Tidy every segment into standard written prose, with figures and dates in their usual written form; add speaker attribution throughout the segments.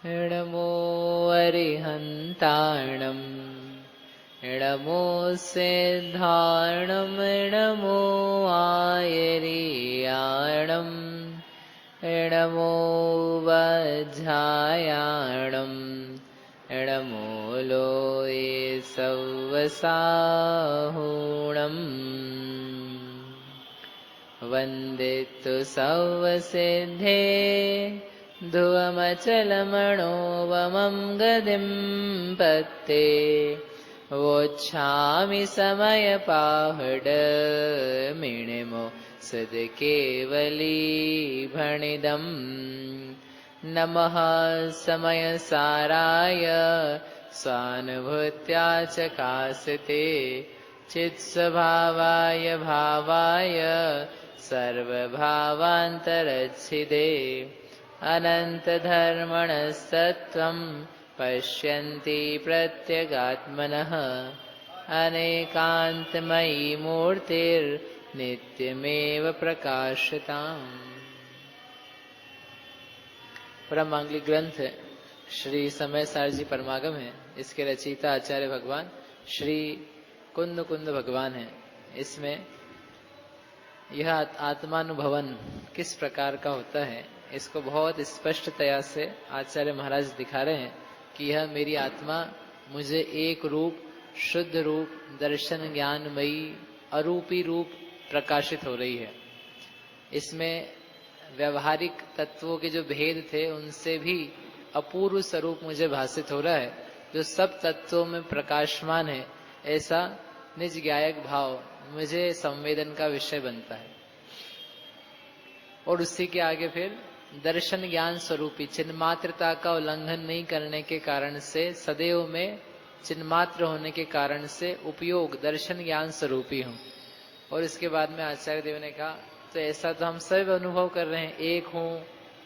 Speaker 1: नमो अरिहन्ताणं नमो सिद्धार्णं नमो आयर्याणं नमो वज्रायाणं नमो लोये सव्वसाहुणम् वन्दितु सव्वसिद्धे ध्रुवमचलमणोवमं गदिं पत्ते वोच्छामि समयपाहडमिणिमो सद्केवलीभणिदम् नमः समयसाराय स्वानुभूत्या चकासिते चित्स्वभावाय भावाय सर्वभावान्तरच्छिदे अनन्तधर्मणस्तत्त्वं पश्यन्ति प्रत्यगात्मनः अनेकान्तमयी मूर्तिर्नित्यमेव प्रकाशताम्। परम मांगलिक ग्रंथ श्री समय सार जी परमागम है। इसके रचयिता आचार्य भगवान श्री कुंद कुंद भगवान है। इसमें यह आत्मानुभवन किस प्रकार का होता है इसको बहुत स्पष्टतया से आचार्य महाराज दिखा रहे हैं कि यह मेरी आत्मा मुझे एक रूप शुद्ध रूप दर्शन ज्ञानमयी अरूपी रूप प्रकाशित हो रही है। इसमें व्यवहारिक तत्वों के जो भेद थे उनसे भी अपूर्व स्वरूप मुझे भासित हो रहा है, जो सब तत्वों में प्रकाशमान है। ऐसा निज ज्ञायक भाव मुझे संवेदन का विषय बनता है। और उसी के आगे फिर दर्शन ज्ञान स्वरूपी चिन्मात्रता का उल्लंघन नहीं करने के कारण से, सदैव में चिन्मात्र होने के कारण से उपयोग दर्शन ज्ञान स्वरूपी हूं। और इसके बाद में आचार्य देव ने कहा तो ऐसा तो हम सब अनुभव कर रहे हैं, एक हूं,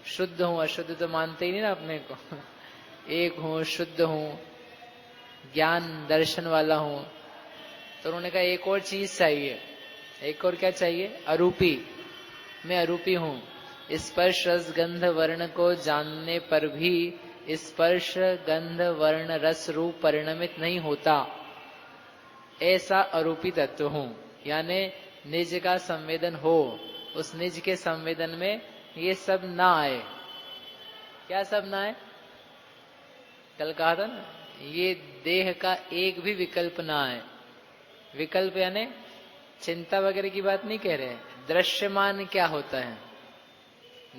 Speaker 1: शुद्ध हूं, अशुद्ध तो मानते ही नहीं ना अपने को। एक हूं, शुद्ध हूं, ज्ञान दर्शन वाला हूं। तो उन्होंने कहा एक और चीज चाहिए। एक और क्या चाहिए? अरूपी। मैं अरूपी हूं। स्पर्श रस गंध वर्ण को जानने पर भी स्पर्श गंध वर्ण रस रूप परिणमित नहीं होता, ऐसा अरूपी तत्व हूं। यानी निज का संवेदन हो, उस निज के संवेदन में ये सब ना आए। क्या सब ना आए? कल कहा था ना, ये देह का एक भी विकल्प ना आए। विकल्प यानी चिंता वगैरह की बात नहीं कह रहे हैं। दृश्यमान क्या होता है,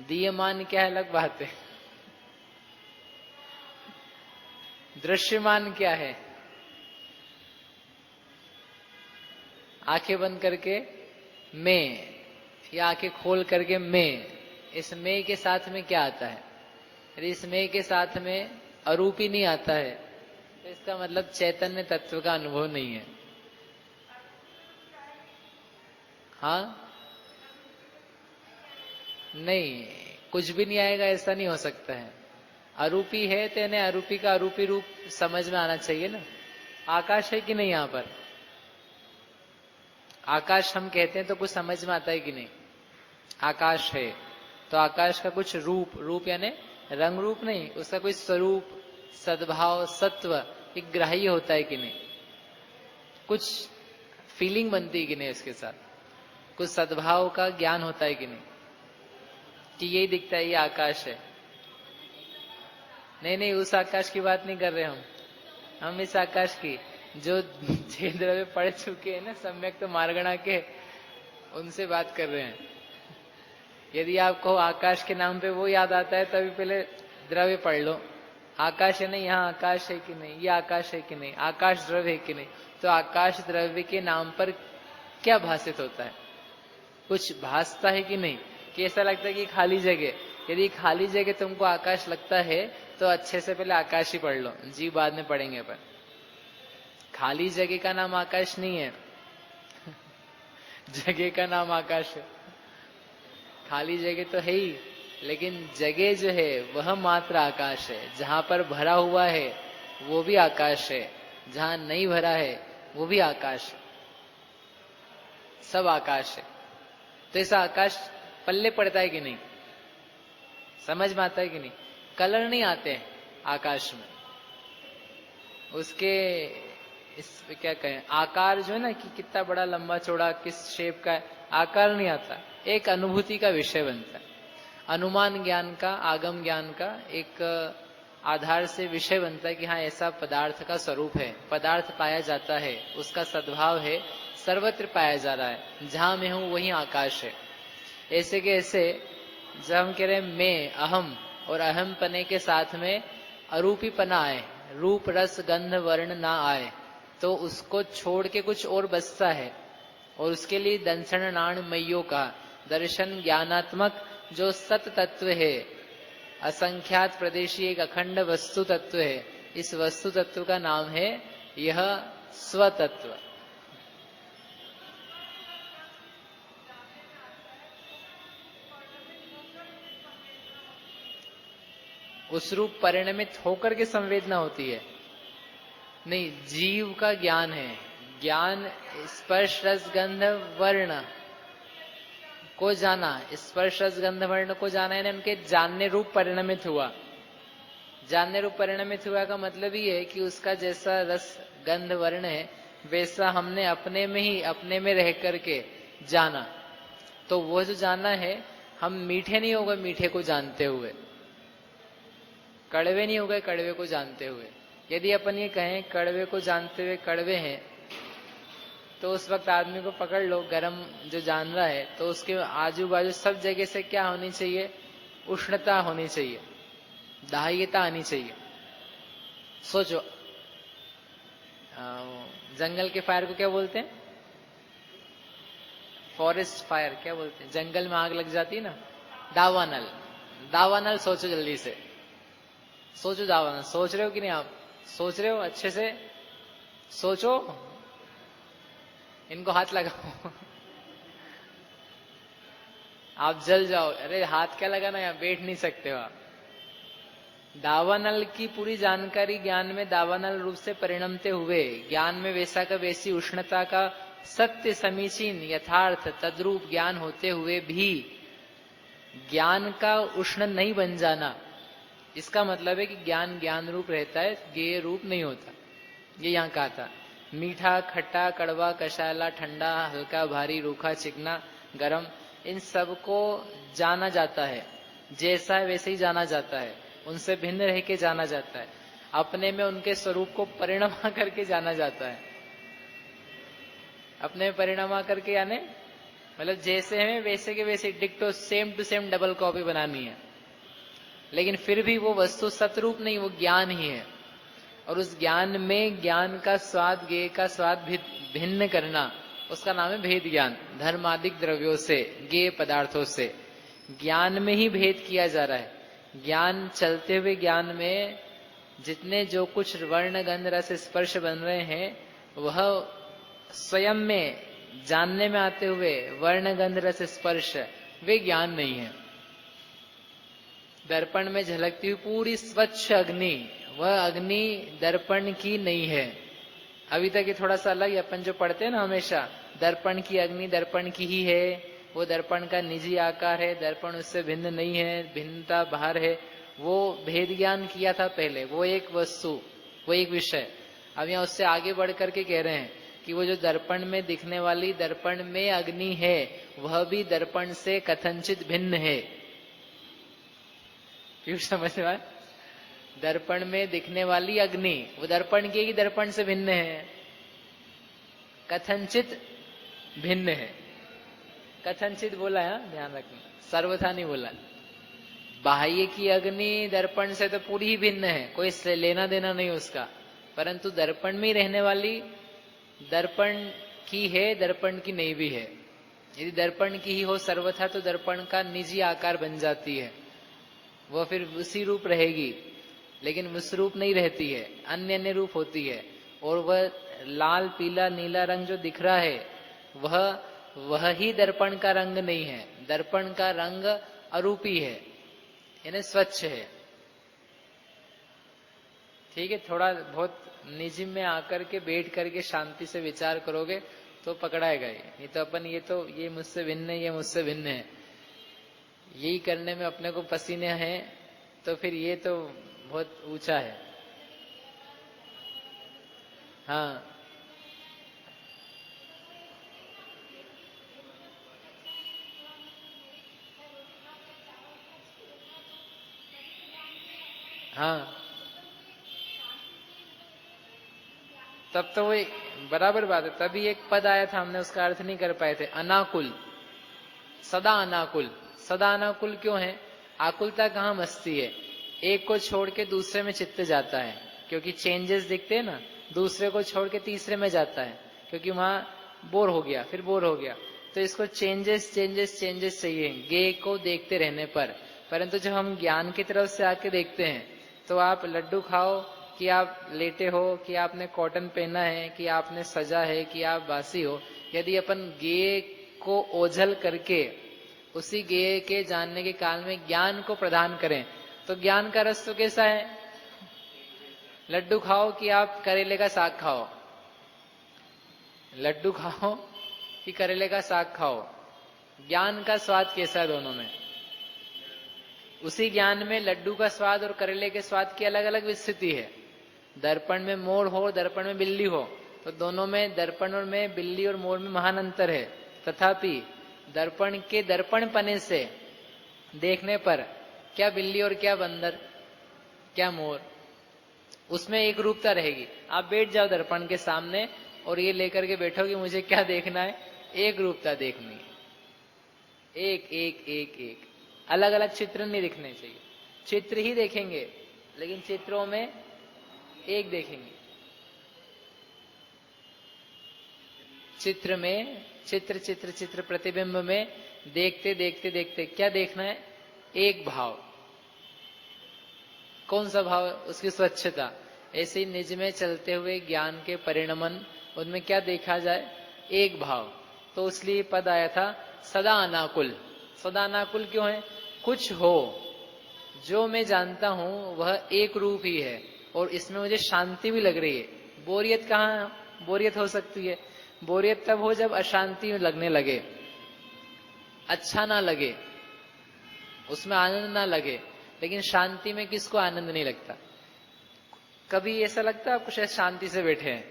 Speaker 1: दीयमान क्या है, अलग बात है। दृश्यमान क्या है? आंखें बंद करके मैं, या आंखें खोल करके मैं, इस मैं के साथ में क्या आता है? यदि इस मैं के साथ में अरूपी नहीं आता है तो इसका मतलब चैतन्य तत्व का अनुभव नहीं है। हाँ, नहीं, कुछ भी नहीं आएगा ऐसा नहीं हो सकता है। अरूपी है तो यानी अरूपी का अरूपी रूप समझ में आना चाहिए ना। आकाश है कि नहीं? यहां पर आकाश हम कहते हैं तो कुछ समझ में आता है कि नहीं? आकाश है तो आकाश का कुछ रूप, रूप यानी रंग रूप नहीं, उसका कोई स्वरूप, सद्भाव, सत्व एक ग्राह्य होता है कि नहीं? कुछ फीलिंग बनती है कि नहीं उसके साथ? कुछ सद्भाव का ज्ञान होता है कि नहीं? कि यही दिखता है ये आकाश है? नहीं नहीं, उस आकाश की बात नहीं कर रहे हम इस आकाश की जो द्रव्य पढ़ चुके हैं ना सम्यक तो मार्गणा के, उनसे बात कर रहे हैं। यदि आपको आकाश के नाम पे वो याद आता है तभी पहले द्रव्य पढ़ लो। आकाश है नहीं, यहाँ आकाश है कि नहीं, ये आकाश है कि नहीं, आकाश द्रव्य है कि नहीं। तो आकाश द्रव्य के नाम पर क्या भाषित होता है? कुछ भासता है कि नहीं? कि ऐसा लगता है कि खाली जगह, यदि खाली जगह तुमको आकाश लगता है तो अच्छे से पहले आकाश ही पढ़ लो, जी बाद में पढ़ेंगे। पर खाली जगह का नाम आकाश नहीं है। जगह का नाम आकाश है। खाली जगह तो है ही, लेकिन जगह जो है वह मात्र आकाश है। जहां पर भरा हुआ है वो भी आकाश है, जहां नहीं भरा है वो भी आकाश है, सब आकाश है। तो ऐसा आकाश पल्ले पड़ता है कि नहीं? समझ में आता है कि नहीं? कलर नहीं आते हैं, आकाश में। उसके इस क्या कहें, आकार जो है ना कि कितना बड़ा लंबा चौड़ा किस शेप का है, आकार नहीं आता, एक अनुभूति का विषय बनता है। अनुमान ज्ञान का, आगम ज्ञान का एक आधार से विषय बनता है कि हाँ ऐसा पदार्थ का स्वरूप है, पदार्थ पाया जाता है, उसका सद्भाव है, सर्वत्र पाया जा रहा है, जहां मैं हूं वहीं आकाश है। ऐसे के ऐसे जब हम कह रहे हैं मैं, अहम, और अहम पने के साथ में अरूपीपना आए, रूप रस गंध वर्ण ना आए, तो उसको छोड़ के कुछ और बचता है, और उसके लिए दंसन नाण मयो का दर्शन ज्ञानात्मक जो सत तत्व है, असंख्यात प्रदेशी एक अखंड वस्तु तत्व है, इस वस्तु तत्व का नाम है यह स्वतत्व। उस रूप परिणमित होकर के संवेदना होती है, नहीं, जीव का ज्ञान है। ज्ञान स्पर्श रस गंध वर्ण को जाना, स्पर्श रस गंध वर्ण को जाना है, उनके जानने रूप परिणमित हुआ। जानने रूप परिणमित हुआ का मतलब ही है कि उसका जैसा रस गंध वर्ण है वैसा हमने अपने में ही, अपने में रह करके जाना। तो वो जो जाना है, हम मीठे नहीं हो गए मीठे को जानते हुए, कड़वे नहीं हो गए कड़वे को जानते हुए। यदि अपन ये कहें कड़वे को जानते हुए कड़वे हैं, तो उस वक्त आदमी को पकड़ लो, गरम जो जान रहा है, तो उसके आजू बाजू सब जगह से क्या होनी चाहिए, उष्णता होनी चाहिए, दाह्यता आनी चाहिए। सोचो, जंगल के फायर को क्या बोलते हैं, फॉरेस्ट फायर क्या बोलते हैं, जंगल में आग लग जाती है ना, दावानल। दावानल सोचो जल्दी से, सोचो दावानल, सोच रहे हो कि नहीं आप, सोच रहे हो, अच्छे से सोचो, इनको हाथ लगाओ आप जल जाओ। अरे हाथ क्या लगाना, यहाँ बैठ नहीं सकते हो आप। दावानल की पूरी जानकारी ज्ञान में दावानल रूप से परिणमते हुए, ज्ञान में वैसा का वैसी उष्णता का सत्य समीचीन यथार्थ तद्रूप ज्ञान होते हुए भी ज्ञान का उष्ण नहीं बन जाना, इसका मतलब है कि ज्ञान ज्ञान रूप रहता है, ज्ञेय रूप नहीं होता। ये यहाँ कहा था, मीठा खट्टा कड़वा कषायला ठंडा हल्का भारी रूखा चिकना गरम, इन सबको जाना जाता है, जैसा है वैसे ही जाना जाता है, उनसे भिन्न रह के जाना जाता है, अपने में उनके स्वरूप को परिणमा करके जाना जाता है। अपने में परिणमा करके यानी मतलब जैसे हैं वैसे के वैसे डिक्टो same to same double copy बनानी है, लेकिन फिर भी वो वस्तु सतरूप नहीं, वो ज्ञान ही है। और उस ज्ञान में ज्ञान का स्वाद, ज्ञेय का स्वाद भिन्न करना, उसका नाम है भेद ज्ञान। धर्मादिक द्रव्यों से, ज्ञेय पदार्थों से ज्ञान में ही भेद किया जा रहा है। ज्ञान चलते हुए ज्ञान में जितने जो कुछ वर्ण गंध रस स्पर्श बन रहे हैं, वह स्वयं में जानने में आते हुए वर्ण गंध रस स्पर्श वे ज्ञान नहीं है। दर्पण में झलकती हुई पूरी स्वच्छ अग्नि, वह अग्नि दर्पण की नहीं है। अभी तक ये थोड़ा सा अलग है, अपन जो पढ़ते हैं ना हमेशा, दर्पण की अग्नि दर्पण की ही है, वो दर्पण का निजी आकार है, दर्पण उससे भिन्न नहीं है, भिन्नता बाहर है, वो भेद ज्ञान किया था पहले, वो एक वस्तु, वो एक विषय। अब यहाँ उससे आगे बढ़ करके कह रहे हैं कि वो जो दर्पण में दिखने वाली दर्पण में अग्नि है, वह भी दर्पण से कथनचित भिन्न है। क्यों समझ में आया? दर्पण में दिखने वाली अग्नि वो दर्पण की ही दर्पण से भिन्न है, कथनचित भिन्न है। कथनचित बोला है, ध्यान रखना, सर्वथा नहीं बोला। बाह्य की अग्नि दर्पण से तो पूरी ही भिन्न है, कोई लेना देना नहीं उसका, परंतु दर्पण में रहने वाली दर्पण की है, दर्पण की नहीं भी है। यदि दर्पण की ही हो सर्वथा तो दर्पण का निजी आकार बन जाती है, वह फिर उसी रूप रहेगी, लेकिन उस रूप नहीं रहती है, अन्य अन्य रूप होती है। और वह लाल पीला नीला रंग जो दिख रहा है, वह ही दर्पण का रंग नहीं है। दर्पण का रंग अरूपी है, यानी स्वच्छ है। ठीक है, थोड़ा बहुत निजी में आकर के बैठ करके शांति से विचार करोगे तो पकड़ाएगा ये, नहीं तो अपन ये मुझसे भिन्न है, ये मुझसे भिन्न है, यही करने में अपने को पसीने हैं, तो फिर ये तो बहुत ऊंचा है। हाँ हाँ, तब तो वही बराबर बात है। तभी एक पद आया था, हमने उसका अर्थ नहीं कर पाए थे, अनाकुल, सदा अनाकुल। सदा अनाकुल क्यों है? आकुलता कहाँ मस्ती है, एक को छोड़ के दूसरे में चित्त जाता है, क्योंकि चेंजेस दिखते हैं ना, दूसरे को छोड़ के तीसरे में जाता है, क्योंकि वहां बोर हो गया, फिर बोर हो गया। तो इसको चेंजेस चेंजेस चेंजेस चाहिए गे को देखते रहने पर। परंतु जब हम ज्ञान की तरफ से आके देखते हैं, तो आप लड्डू खाओ कि आप लेटे हो, कि आपने कॉटन पहना है, कि आपने सजा है, कि आप बासी हो, यदि अपन गे को ओझल करके उसी गेय के जानने के काल में ज्ञान को प्रदान करें, तो ज्ञान का रस तो कैसा है? लड्डू खाओ कि आप करेले का साग खाओ, लड्डू खाओ कि करेले का साग खाओ, ज्ञान का स्वाद कैसा है दोनों में? उसी ज्ञान में लड्डू का स्वाद और करेले के स्वाद की अलग अलग स्थिति है। दर्पण में मोर हो, दर्पण में बिल्ली हो, तो दोनों में, दर्पण और में बिल्ली और मोर में महान अंतर है। तथापि दर्पण के दर्पण पने से देखने पर क्या बिल्ली और क्या बंदर, क्या मोर, उसमें एक रूपता रहेगी। आप बैठ जाओ दर्पण के सामने और ये लेकर के बैठो कि मुझे क्या देखना है, एक रूपता देखनी है, एक एक एक एक, अलग अलग चित्र नहीं दिखने चाहिए। चित्र ही देखेंगे, लेकिन चित्रों में एक देखेंगे। चित्र में चित्र चित्र चित्र प्रतिबिंब में देखते देखते देखते क्या देखना है? एक भाव। कौन सा भाव? उसकी स्वच्छता। ऐसे ही निज में चलते हुए ज्ञान के परिणमन, उनमें क्या देखा जाए? एक भाव। तो इसलिए पद आया था सदा अनाकुल। सदा अनाकुल क्यों है? कुछ हो, जो मैं जानता हूं वह एक रूप ही है और इसमें मुझे शांति भी लग रही है। बोरियत कहाँ बोरियत हो सकती है? बोरियत तब हो जब अशांति लगने लगे, अच्छा ना लगे, उसमें आनंद ना लगे। लेकिन शांति में किसको आनंद नहीं लगता? कभी ऐसा लगता है आपको शायद शांति से बैठे हैं,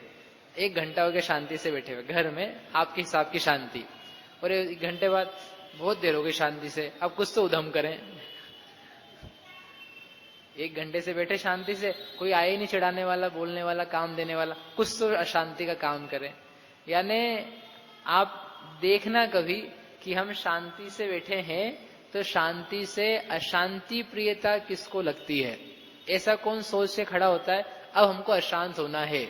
Speaker 1: 1 घंटा हो गया शांति से बैठे हुए घर में, आपके हिसाब की शांति, और 1 घंटे बाद बहुत देर हो गई शांति से, अब कुछ तो उधम करें। 1 घंटे से बैठे शांति से, कोई आए नहीं चिढ़ाने वाला, बोलने वाला, काम देने वाला, कुछ तो अशांति का काम करें। यानी आप देखना कभी कि हम शांति से बैठे हैं तो शांति से अशांति प्रियता किसको लगती है? ऐसा कौन सोच से खड़ा होता है अब हमको अशांत होना है?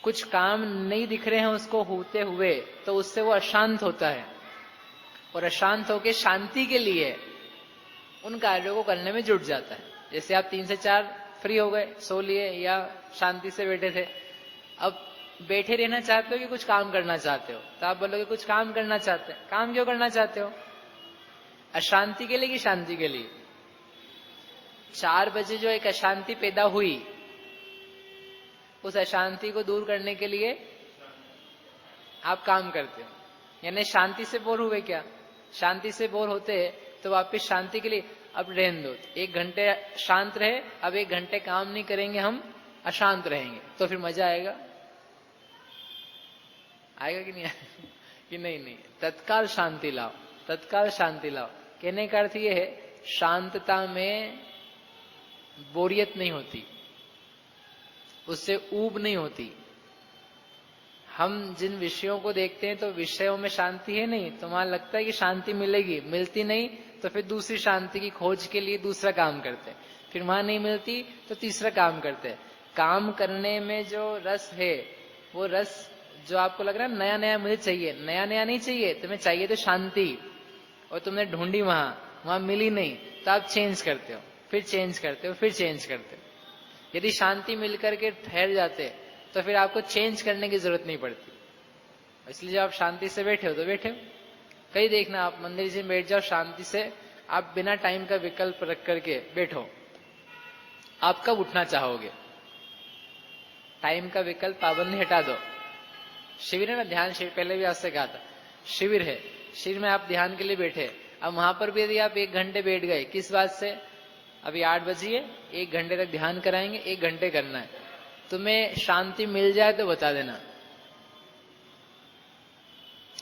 Speaker 1: कुछ काम नहीं दिख रहे हैं उसको होते हुए, तो उससे वो अशांत होता है, और अशांत होके शांति के लिए उन कार्यों को करने में जुट जाता है। जैसे आप 3 से 4 फ्री हो गए, सो लिए या शांति से बैठे थे, अब बैठे रहना चाहते हो कि कुछ काम करना चाहते हो? तो आप बोलोगे कुछ काम करना चाहते हैं। काम क्यों करना चाहते हो? अशांति के लिए कि शांति के लिए? 4 बजे जो एक अशांति पैदा हुई, उस अशांति को दूर करने के लिए आप काम करते हो। यानी शांति से बोर हुए क्या? शांति से बोर होते हैं तो वापिस शांति के लिए अब रहने दो, 1 घंटे शांत रहे, अब 1 घंटे काम नहीं करेंगे, हम अशांत रहेंगे, तो फिर मजा आएगा? आएगा कि नहीं आएगा? कि नहीं नहीं, तत्काल शांति लाओ, तत्काल शांति लाओ। कहने का अर्थ ये है, शांतता में बोरियत नहीं होती, उससे ऊब नहीं होती। हम जिन विषयों को देखते हैं तो विषयों में शांति है नहीं, तो वहां लगता है कि शांति मिलेगी, मिलती नहीं, तो फिर दूसरी शांति की खोज के लिए दूसरा काम करते हैं, फिर वहां नहीं मिलती तो तीसरा काम करते हैं। काम करने में जो रस है, वो रस जो आपको लग रहा है नया नया मुझे चाहिए, नया नया नहीं चाहिए, तुम्हें चाहिए तो शांति, और तुमने ढूंढी वहां, वहां मिली नहीं, तो आप चेंज करते हो, फिर चेंज करते हो, फिर चेंज करते हो। यदि शांति मिलकर के ठहर जाते तो फिर आपको चेंज करने की जरूरत नहीं पड़ती। इसलिए जब आप शांति से बैठे हो तो बैठे हो। कहीं देखना, आप मंदिर से बैठ जाओ शांति से, आप बिना टाइम का विकल्प रख करके बैठो, आप कब उठना चाहोगे? टाइम का विकल्प पाबंदी हटा दो। शिविर है ना, ध्यान शिविर, पहले भी आपसे कहा था, शिविर है, शिविर में आप ध्यान के लिए बैठे, अब वहां पर भी यदि आप 1 घंटे बैठ गए, किस बात से? अभी 8 बजी है, 1 घंटे तक ध्यान कराएंगे, 1 घंटे करना है। तुम्हें शांति मिल जाए तो बता देना।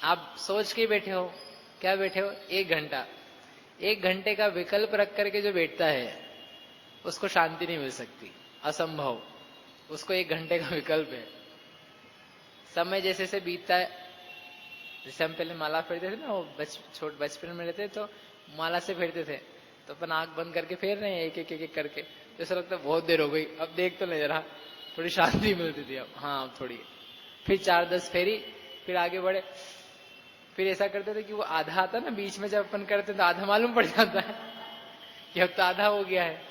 Speaker 1: आप सोच के बैठे हो, क्या बैठे हो? 1 घंटा। 1 घंटे का विकल्प रख करके जो बैठता है उसको शांति नहीं मिल सकती, असंभव। उसको 1 घंटे का विकल्प है। समय जैसे से बीतता है, जैसे हम पहले माला फेरते थे ना, वो छोट बचपन में रहते तो माला से फेरते थे, तो अपन आंख बंद करके फेर रहे हैं एक एक एक एक करके, तो ऐसा लगता है बहुत देर हो गई, अब देख तो नहीं जरा, थोड़ी शांति मिलती थी। अब हाँ, अब थोड़ी। फिर 4-10 फेरी, फिर आगे बढ़े। फिर ऐसा करते थे कि वो आधा आता ना बीच में, जब अपन करते तो आधा मालूम पड़ जाता है कि अब तो आधा हो गया है।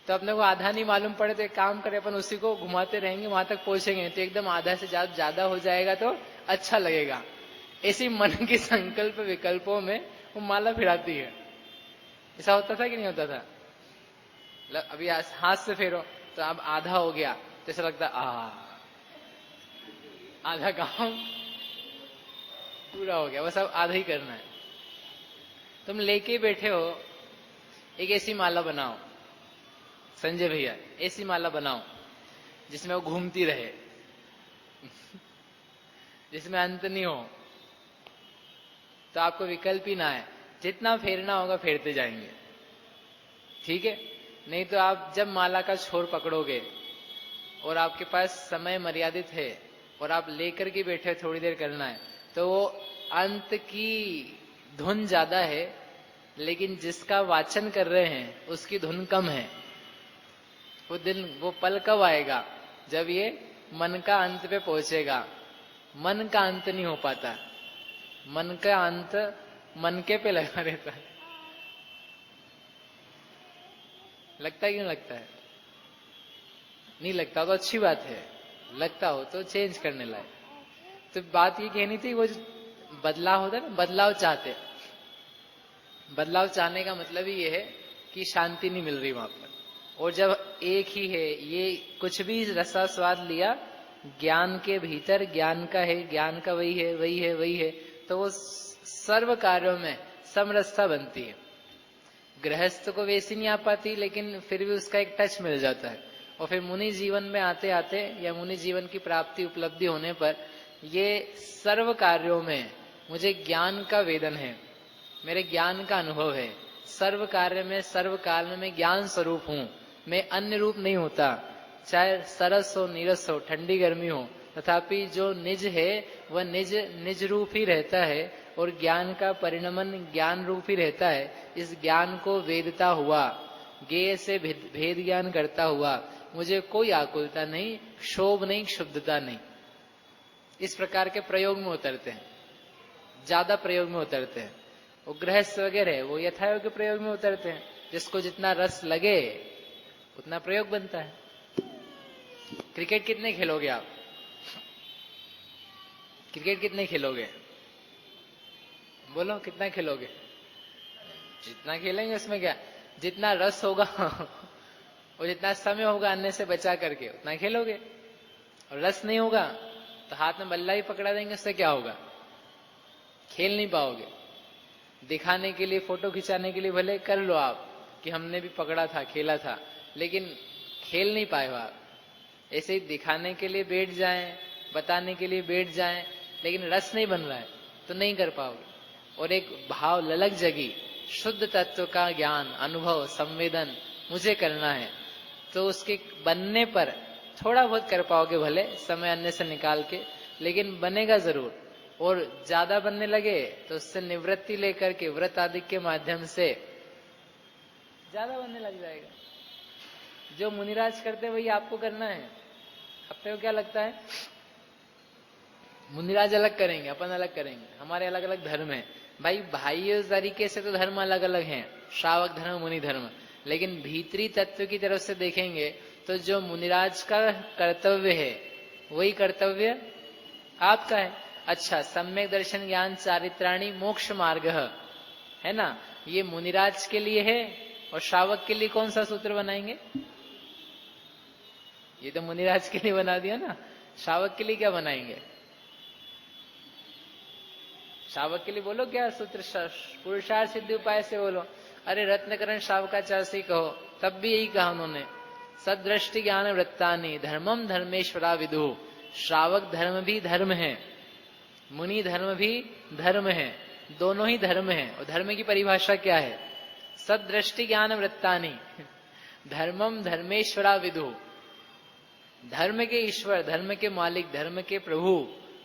Speaker 1: तो अपने को आधा नहीं मालूम पड़े तो एक काम करें, अपन उसी को घुमाते रहेंगे, वहां तक पहुंचेंगे। तो एकदम आधा से ज्यादा हो जाएगा तो अच्छा लगेगा। ऐसी मन के संकल्प विकल्पों में वो माला फिराती है। ऐसा होता था कि नहीं होता था? अभी हाथ से फेरो तो अब आधा हो गया, तो ऐसा लगता आधा काम पूरा हो गया, बस अब आधा ही करना है। तुम लेके बैठे हो, एक ऐसी माला बनाओ, संजय भैया, ऐसी माला बनाओ जिसमें वो घूमती रहे जिसमें अंत नहीं हो। तो आपको विकल्प ही ना है, जितना फेरना होगा फेरते जाएंगे, ठीक है? नहीं तो आप जब माला का छोर पकड़ोगे और आपके पास समय मर्यादित है और आप लेकर के बैठे थोड़ी देर करना है, तो वो अंत की धुन ज्यादा है, लेकिन जिसका वाचन कर रहे हैं उसकी धुन कम है। वो दिन, वो पल कब आएगा? जब ये मन का अंत पे पहुंचेगा। मन का अंत नहीं हो पाता, मन का अंत मनके पे लगा रहता है। लगता है कि नहीं लगता है? नहीं लगता तो अच्छी बात है, लगता हो तो चेंज करने लायक। तो बात ये कहनी थी, वो जो बदलाव होता है ना, बदलाव चाहते, बदलाव चाहने का मतलब ही ये है कि शांति नहीं मिल रही वहां पर। और जब एक ही है, ये कुछ भी रसा स्वाद लिया ज्ञान के भीतर, ज्ञान का है, ज्ञान का वही है, वही है, वही है, तो वो सर्व कार्यों में समरसता बनती है। गृहस्थ को वैसी नहीं आ पाती, लेकिन फिर भी उसका एक टच मिल जाता है। और फिर मुनि जीवन में आते आते या मुनि जीवन की प्राप्ति उपलब्धि होने पर ये सर्व कार्यों में मुझे ज्ञान का वेदन है, मेरे ज्ञान का अनुभव है। सर्व कार्य में, सर्व काल में मैं ज्ञान स्वरूप हूं, मैं अन्य रूप नहीं होता। चाहे सरस हो, नीरस हो, ठंडी गर्मी हो, तथापि जो निज है वह निज निज रूप ही रहता है और ज्ञान का परिणमन ज्ञान रूप ही रहता है। इस ज्ञान को वेदता हुआ, ज्ञेय से भेद ज्ञान करता हुआ मुझे कोई आकुलता नहीं, क्षोभ नहीं, क्षुब्धता नहीं। इस प्रकार के प्रयोग में उतरते हैं, ज्यादा प्रयोग में उतरते हैं। वो गृहस्थ वगैरह वो यथायोग्य प्रयोग में उतरते हैं, जिसको जितना रस लगे उतना प्रयोग बनता है। क्रिकेट कितने खेलोगे आप? क्रिकेट कितने खेलोगे? बोलो कितना खेलोगे? जितना खेलेंगे उसमें क्या, जितना रस होगा और जितना समय होगा अन्य से बचा करके उतना खेलोगे। और रस नहीं होगा तो हाथ में बल्ला ही पकड़ा देंगे, उससे क्या होगा? खेल नहीं पाओगे। दिखाने के लिए, फोटो खिंचाने के लिए भले कर लो आप कि हमने भी पकड़ा था, खेला था, लेकिन खेल नहीं पाए हो आप। ऐसे ही दिखाने के लिए बैठ जाएं, बताने के लिए बैठ जाएं, लेकिन रस नहीं बन रहा है तो नहीं कर पाओगे। और एक भाव ललक जगी, शुद्ध तत्व का ज्ञान, अनुभव, संवेदन मुझे करना है, तो उसके बनने पर थोड़ा बहुत कर पाओगे भले समय अन्य से निकाल के, लेकिन बनेगा जरूर। और ज्यादा बनने लगे तो उससे निवृत्ति लेकर के व्रत आदि के माध्यम से ज्यादा बनने लग जाएगा। जो मुनिराज करते वही आपको करना है। अपने को क्या लगता है? मुनिराज अलग करेंगे, अपन अलग करेंगे, हमारे अलग अलग धर्म है। भाई बाह्य तरीके से तो धर्म अलग अलग हैं, श्रावक धर्म, मुनि धर्म, लेकिन भीतरी तत्व की तरफ से देखेंगे तो जो मुनिराज का कर्तव्य है वही कर्तव्य आपका है। अच्छा, सम्यक दर्शन ज्ञान चारित्राणी मोक्ष मार्ग है ना, ये मुनिराज के लिए है। और श्रावक के लिए कौन सा सूत्र बनाएंगे? ये तो मुनिराज के लिए बना दिया ना, श्रावक के लिए क्या बनाएंगे? श्रावक के लिए बोलो क्या सूत्र? पुरुषार्थ सिद्धि उपाय से बोलो। अरे रत्नकरण श्रावकाचार्य से कहो, तब भी यही कहा उन्होंने, सदृष्टि ज्ञान वृत्तानि धर्मम धर्मेश्वरा विदु। श्रावक धर्म भी धर्म है, मुनि धर्म भी धर्म है, दोनों ही धर्म है। और धर्म की परिभाषा क्या है? सदृष्टि ज्ञान वृत्तानि धर्मम धर्मेश्वरा विदु। धर्म के ईश्वर, धर्म के मालिक, धर्म के प्रभु,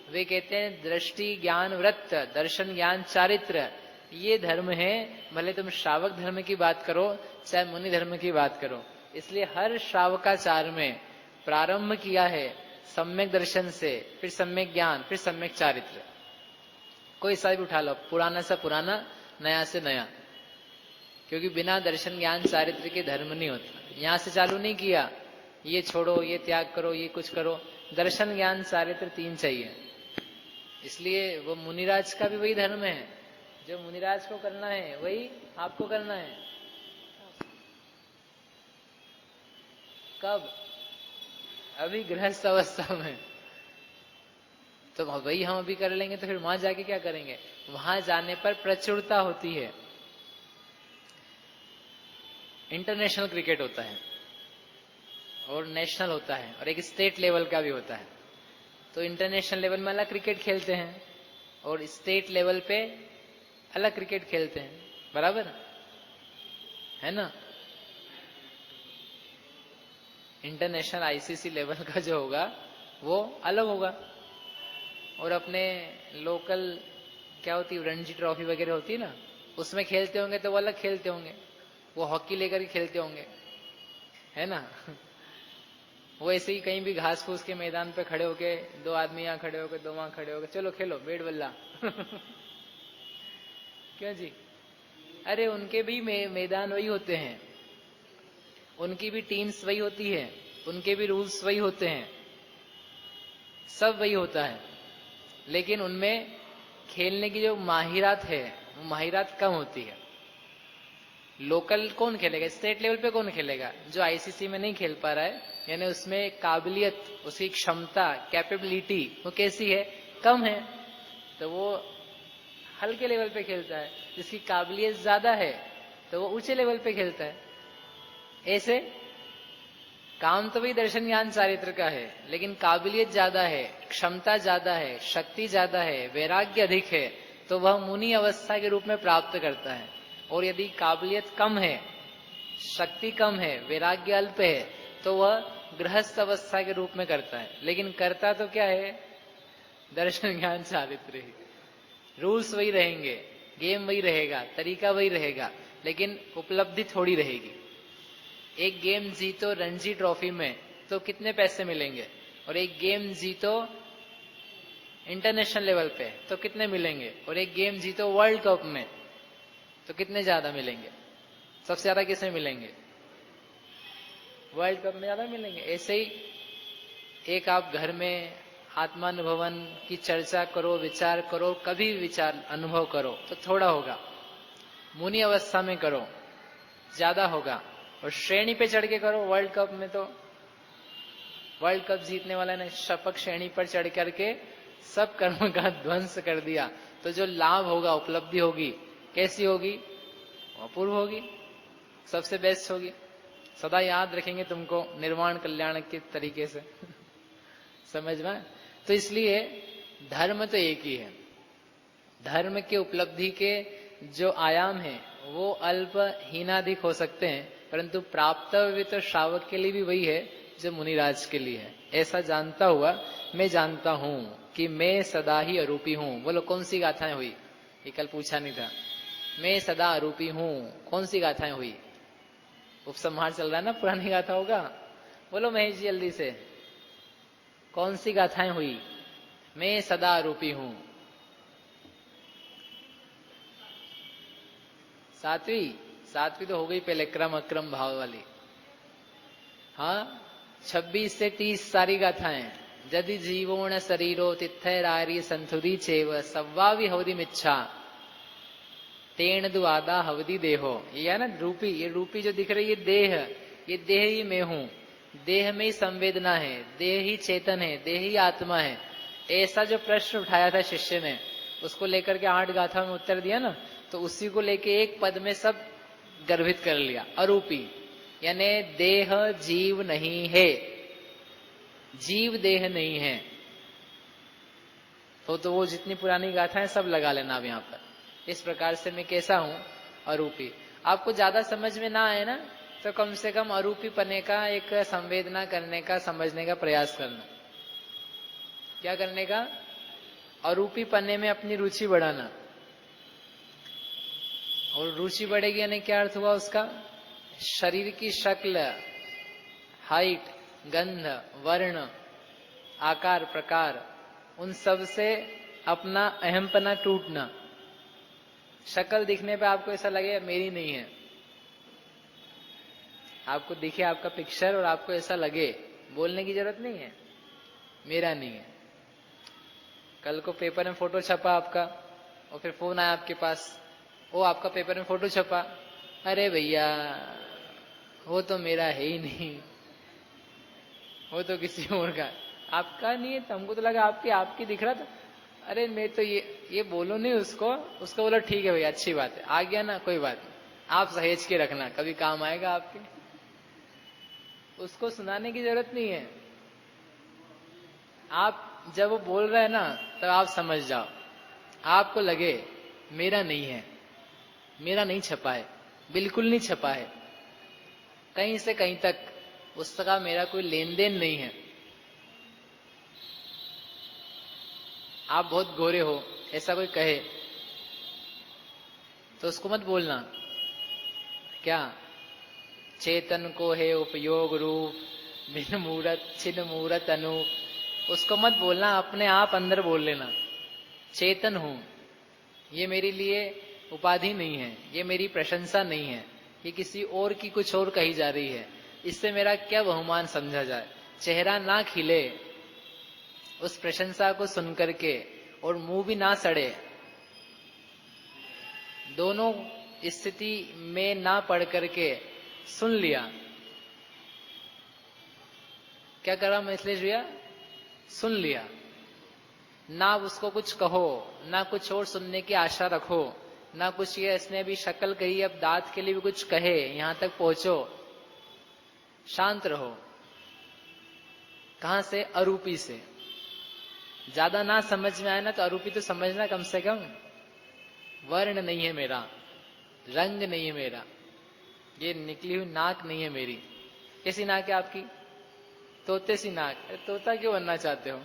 Speaker 1: वे कहते हैं दृष्टि ज्ञान वृत्त, दर्शन ज्ञान चारित्र, ये धर्म है। भले तुम श्रावक धर्म की बात करो चाहे मुनि धर्म की बात करो। इसलिए हर श्रावकाचार में प्रारंभ किया है सम्यक दर्शन से, फिर सम्यक ज्ञान, फिर सम्यक चारित्र। कोई सा भी उठा लो, पुराना सा पुराना, नया से नया, क्योंकि बिना दर्शन ज्ञान चारित्र के धर्म नहीं होता। यहां से चालू नहीं किया, ये छोड़ो, ये त्याग करो, ये कुछ करो। दर्शन ज्ञान चारित्र तीन चाहिए। इसलिए वो मुनिराज का भी वही धर्म है, जो मुनिराज को करना है वही आपको करना है। कब? अभी गृहस्थ अवस्था में। तो वही हम अभी कर लेंगे तो फिर वहां जाके क्या करेंगे? वहां जाने पर प्रचुरता होती है। इंटरनेशनल क्रिकेट होता है और नेशनल होता है और एक स्टेट लेवल का भी होता है। तो इंटरनेशनल लेवल में अलग क्रिकेट खेलते हैं और स्टेट लेवल पे अलग क्रिकेट खेलते हैं, बराबर है ना? इंटरनेशनल आईसीसी लेवल का जो होगा वो अलग होगा, और अपने लोकल क्या होती है, रणजी ट्रॉफी वगैरह होती है ना, उसमें खेलते होंगे तो वो अलग खेलते होंगे, वो हॉकी लेकर ही खेलते होंगे, है ना? वो ऐसे ही कहीं भी घास फूस के मैदान पे खड़े होके, दो आदमी यहाँ खड़े होके, दो वहां खड़े होके, चलो खेलो बैट बल्ला। क्यों जी? अरे उनके भी मैदान वही होते हैं, उनकी भी टीम्स वही होती है, उनके भी रूल्स वही होते हैं, सब वही होता है। लेकिन उनमें खेलने की जो माहिरात है वो माहिरात कम होती है। लोकल कौन खेलेगा? स्टेट लेवल पे कौन खेलेगा? जो आईसीसी में नहीं खेल पा रहा है, यानी उसमें काबिलियत, उसकी क्षमता, कैपेबिलिटी वो कैसी है? कम है, तो वो हल्के लेवल पे खेलता है। जिसकी काबिलियत ज्यादा है तो वो ऊंचे लेवल पे खेलता है। ऐसे काम तो भी दर्शन ज्ञान चारित्र का है, लेकिन काबिलियत ज्यादा है, क्षमता ज्यादा है, शक्ति ज्यादा है, वैराग्य अधिक है, तो वह मुनि अवस्था के रूप में प्राप्त करता है। और यदि काबिलियत कम है, शक्ति कम है, वैराग्य अल्प है, तो वह गृहस्थ अवस्था के रूप में करता है। लेकिन करता तो क्या है? दर्शन ज्ञान चारित्र ही। रूल्स वही रहेंगे, गेम वही रहेगा, तरीका वही रहेगा, लेकिन उपलब्धि थोड़ी रहेगी। एक गेम जीतो रणजी ट्रॉफी में तो कितने पैसे मिलेंगे, और एक गेम जीतो इंटरनेशनल लेवल पे तो कितने मिलेंगे, और एक गेम जीतो वर्ल्ड कप में तो कितने ज्यादा मिलेंगे? सबसे ज्यादा किसमें मिलेंगे? वर्ल्ड कप में ज्यादा मिलेंगे। ऐसे ही एक आप घर में आत्मानुभवन की चर्चा करो, विचार करो, कभी विचार अनुभव करो तो थोड़ा होगा, मुनि अवस्था में करो ज्यादा होगा, और श्रेणी पे चढ़ के करो वर्ल्ड कप में तो वर्ल्ड कप जीतने वाला ने शपथ श्रेणी पर चढ़ करके सब कर्म का ध्वंस कर दिया, तो जो लाभ होगा, उपलब्धि होगी, कैसी होगी? अपूर्व होगी, सबसे बेस्ट होगी। सदा याद रखेंगे तुमको निर्वाण कल्याण के तरीके से। समझ में? तो इसलिए धर्म तो एक ही है। धर्म के उपलब्धि के जो आयाम है वो अल्प हीनाधिक हो सकते हैं, परंतु प्राप्तव्य तो श्रावक के लिए भी वही है जो मुनिराज के लिए है। ऐसा जानता हुआ मैं जानता हूं कि मैं सदा ही अरूपी हूं। बोलो कौन सी गाथाएं हुई? ये कल पूछा नहीं था। मैं सदा अरूपी हूं, कौन सी गाथाएं हुई? उपसंहार चल रहा है ना, पुरानी गाथा होगा। बोलो महेश जी जल्दी से, कौन सी गाथाएं हुई? मैं सदा अरूपी हूं। सातवीं तो हो गई पहले, क्रम अक्रम भाव वाली। हाँ, 26 से 30 सारी गाथाएं। यदि जीवोण शरीरो तिथैरार्य संथुदी चेव सव्वावि हवदि मिच्छा तेण दुआदा हवदी देहो। ये है ना रूपी, ये रूपी जो दिख रही है देह, ये देह ही मैं हूं, देह में ही संवेदना है, देह ही चेतन है, देह ही आत्मा है। ऐसा जो प्रश्न उठाया था शिष्य ने, उसको लेकर के 8 गाथा में उत्तर दिया ना, तो उसी को लेके एक पद में सब गर्भित कर लिया। अरूपी यानी देह जीव नहीं है, जीव देह नहीं है। तो वो जितनी पुरानी गाथाएं सब लगा लेना अब यहाँ पर। इस प्रकार से मैं कैसा हूं? अरूपी। आपको ज्यादा समझ में ना आए ना, तो कम से कम अरूपी पने का एक संवेदना करने का, समझने का प्रयास करना। क्या करने का? अरूपी पने में अपनी रुचि बढ़ाना। और रुचि बढ़ेगी यानी क्या अर्थ हुआ उसका? शरीर की शक्ल, हाइट, गंध, वर्ण, आकार, प्रकार, उन सब से अपना अहमपना टूटना। शक्ल दिखने पे आपको ऐसा लगे मेरी नहीं है, आपको दिखे आपका पिक्चर और आपको ऐसा लगे, बोलने की जरूरत नहीं है मेरा नहीं है। कल को पेपर में फोटो छपा आपका और फिर फोन आया आपके पास, वो आपका पेपर में फोटो छपा, अरे भैया वो तो मेरा है ही नहीं, वो तो किसी और का, आपका नहीं है। तो हमको तो लगा आपकी दिख रहा था। अरे मैं तो ये बोलो नहीं उसको बोलो ठीक है भैया अच्छी बात है, आ गया ना कोई बात नहीं, आप सहेज के रखना, कभी काम आएगा आपके। उसको सुनाने की जरूरत नहीं है। आप जब वो बोल रहे हैं ना तब आप समझ जाओ, आपको लगे मेरा नहीं है, मेरा नहीं छपा है, बिल्कुल नहीं छपा है, कहीं से कहीं तक उसका मेरा कोई लेन देन नहीं है। आप बहुत गोरे हो ऐसा कोई कहे तो उसको मत बोलना। क्या? चेतन को है उपयोग रूप, बिन मूरत छिन्न मूरत अनूप, उसको मत बोलना, अपने आप अंदर बोल लेना। चेतन हूं, ये मेरे लिए उपाधि नहीं है, ये मेरी प्रशंसा नहीं है, ये किसी और की कुछ और कही जा रही है, इससे मेरा क्या बहुमान समझा जाए। चेहरा ना खिले उस प्रशंसा को सुन करके और मुंह भी ना सड़े, दोनों स्थिति में ना पढ़ करके सुन लिया। क्या करा मिथिलेश भैया? सुन लिया। ना उसको कुछ कहो, ना कुछ और सुनने की आशा रखो, ना कुछ ये इसने भी शक्ल कही अब दांत के लिए भी कुछ कहे, यहां तक पहुंचो। शांत रहो। कहां से? अरूपी से। ज्यादा ना समझ में आए ना तो अरूपी तो समझना कम से कम। वर्ण नहीं है मेरा, रंग नहीं है मेरा, ये निकली हुई नाक नहीं है मेरी। कैसी नाक है आपकी? तोते सी नाक। अरे तोता क्यों बनना चाहते हो?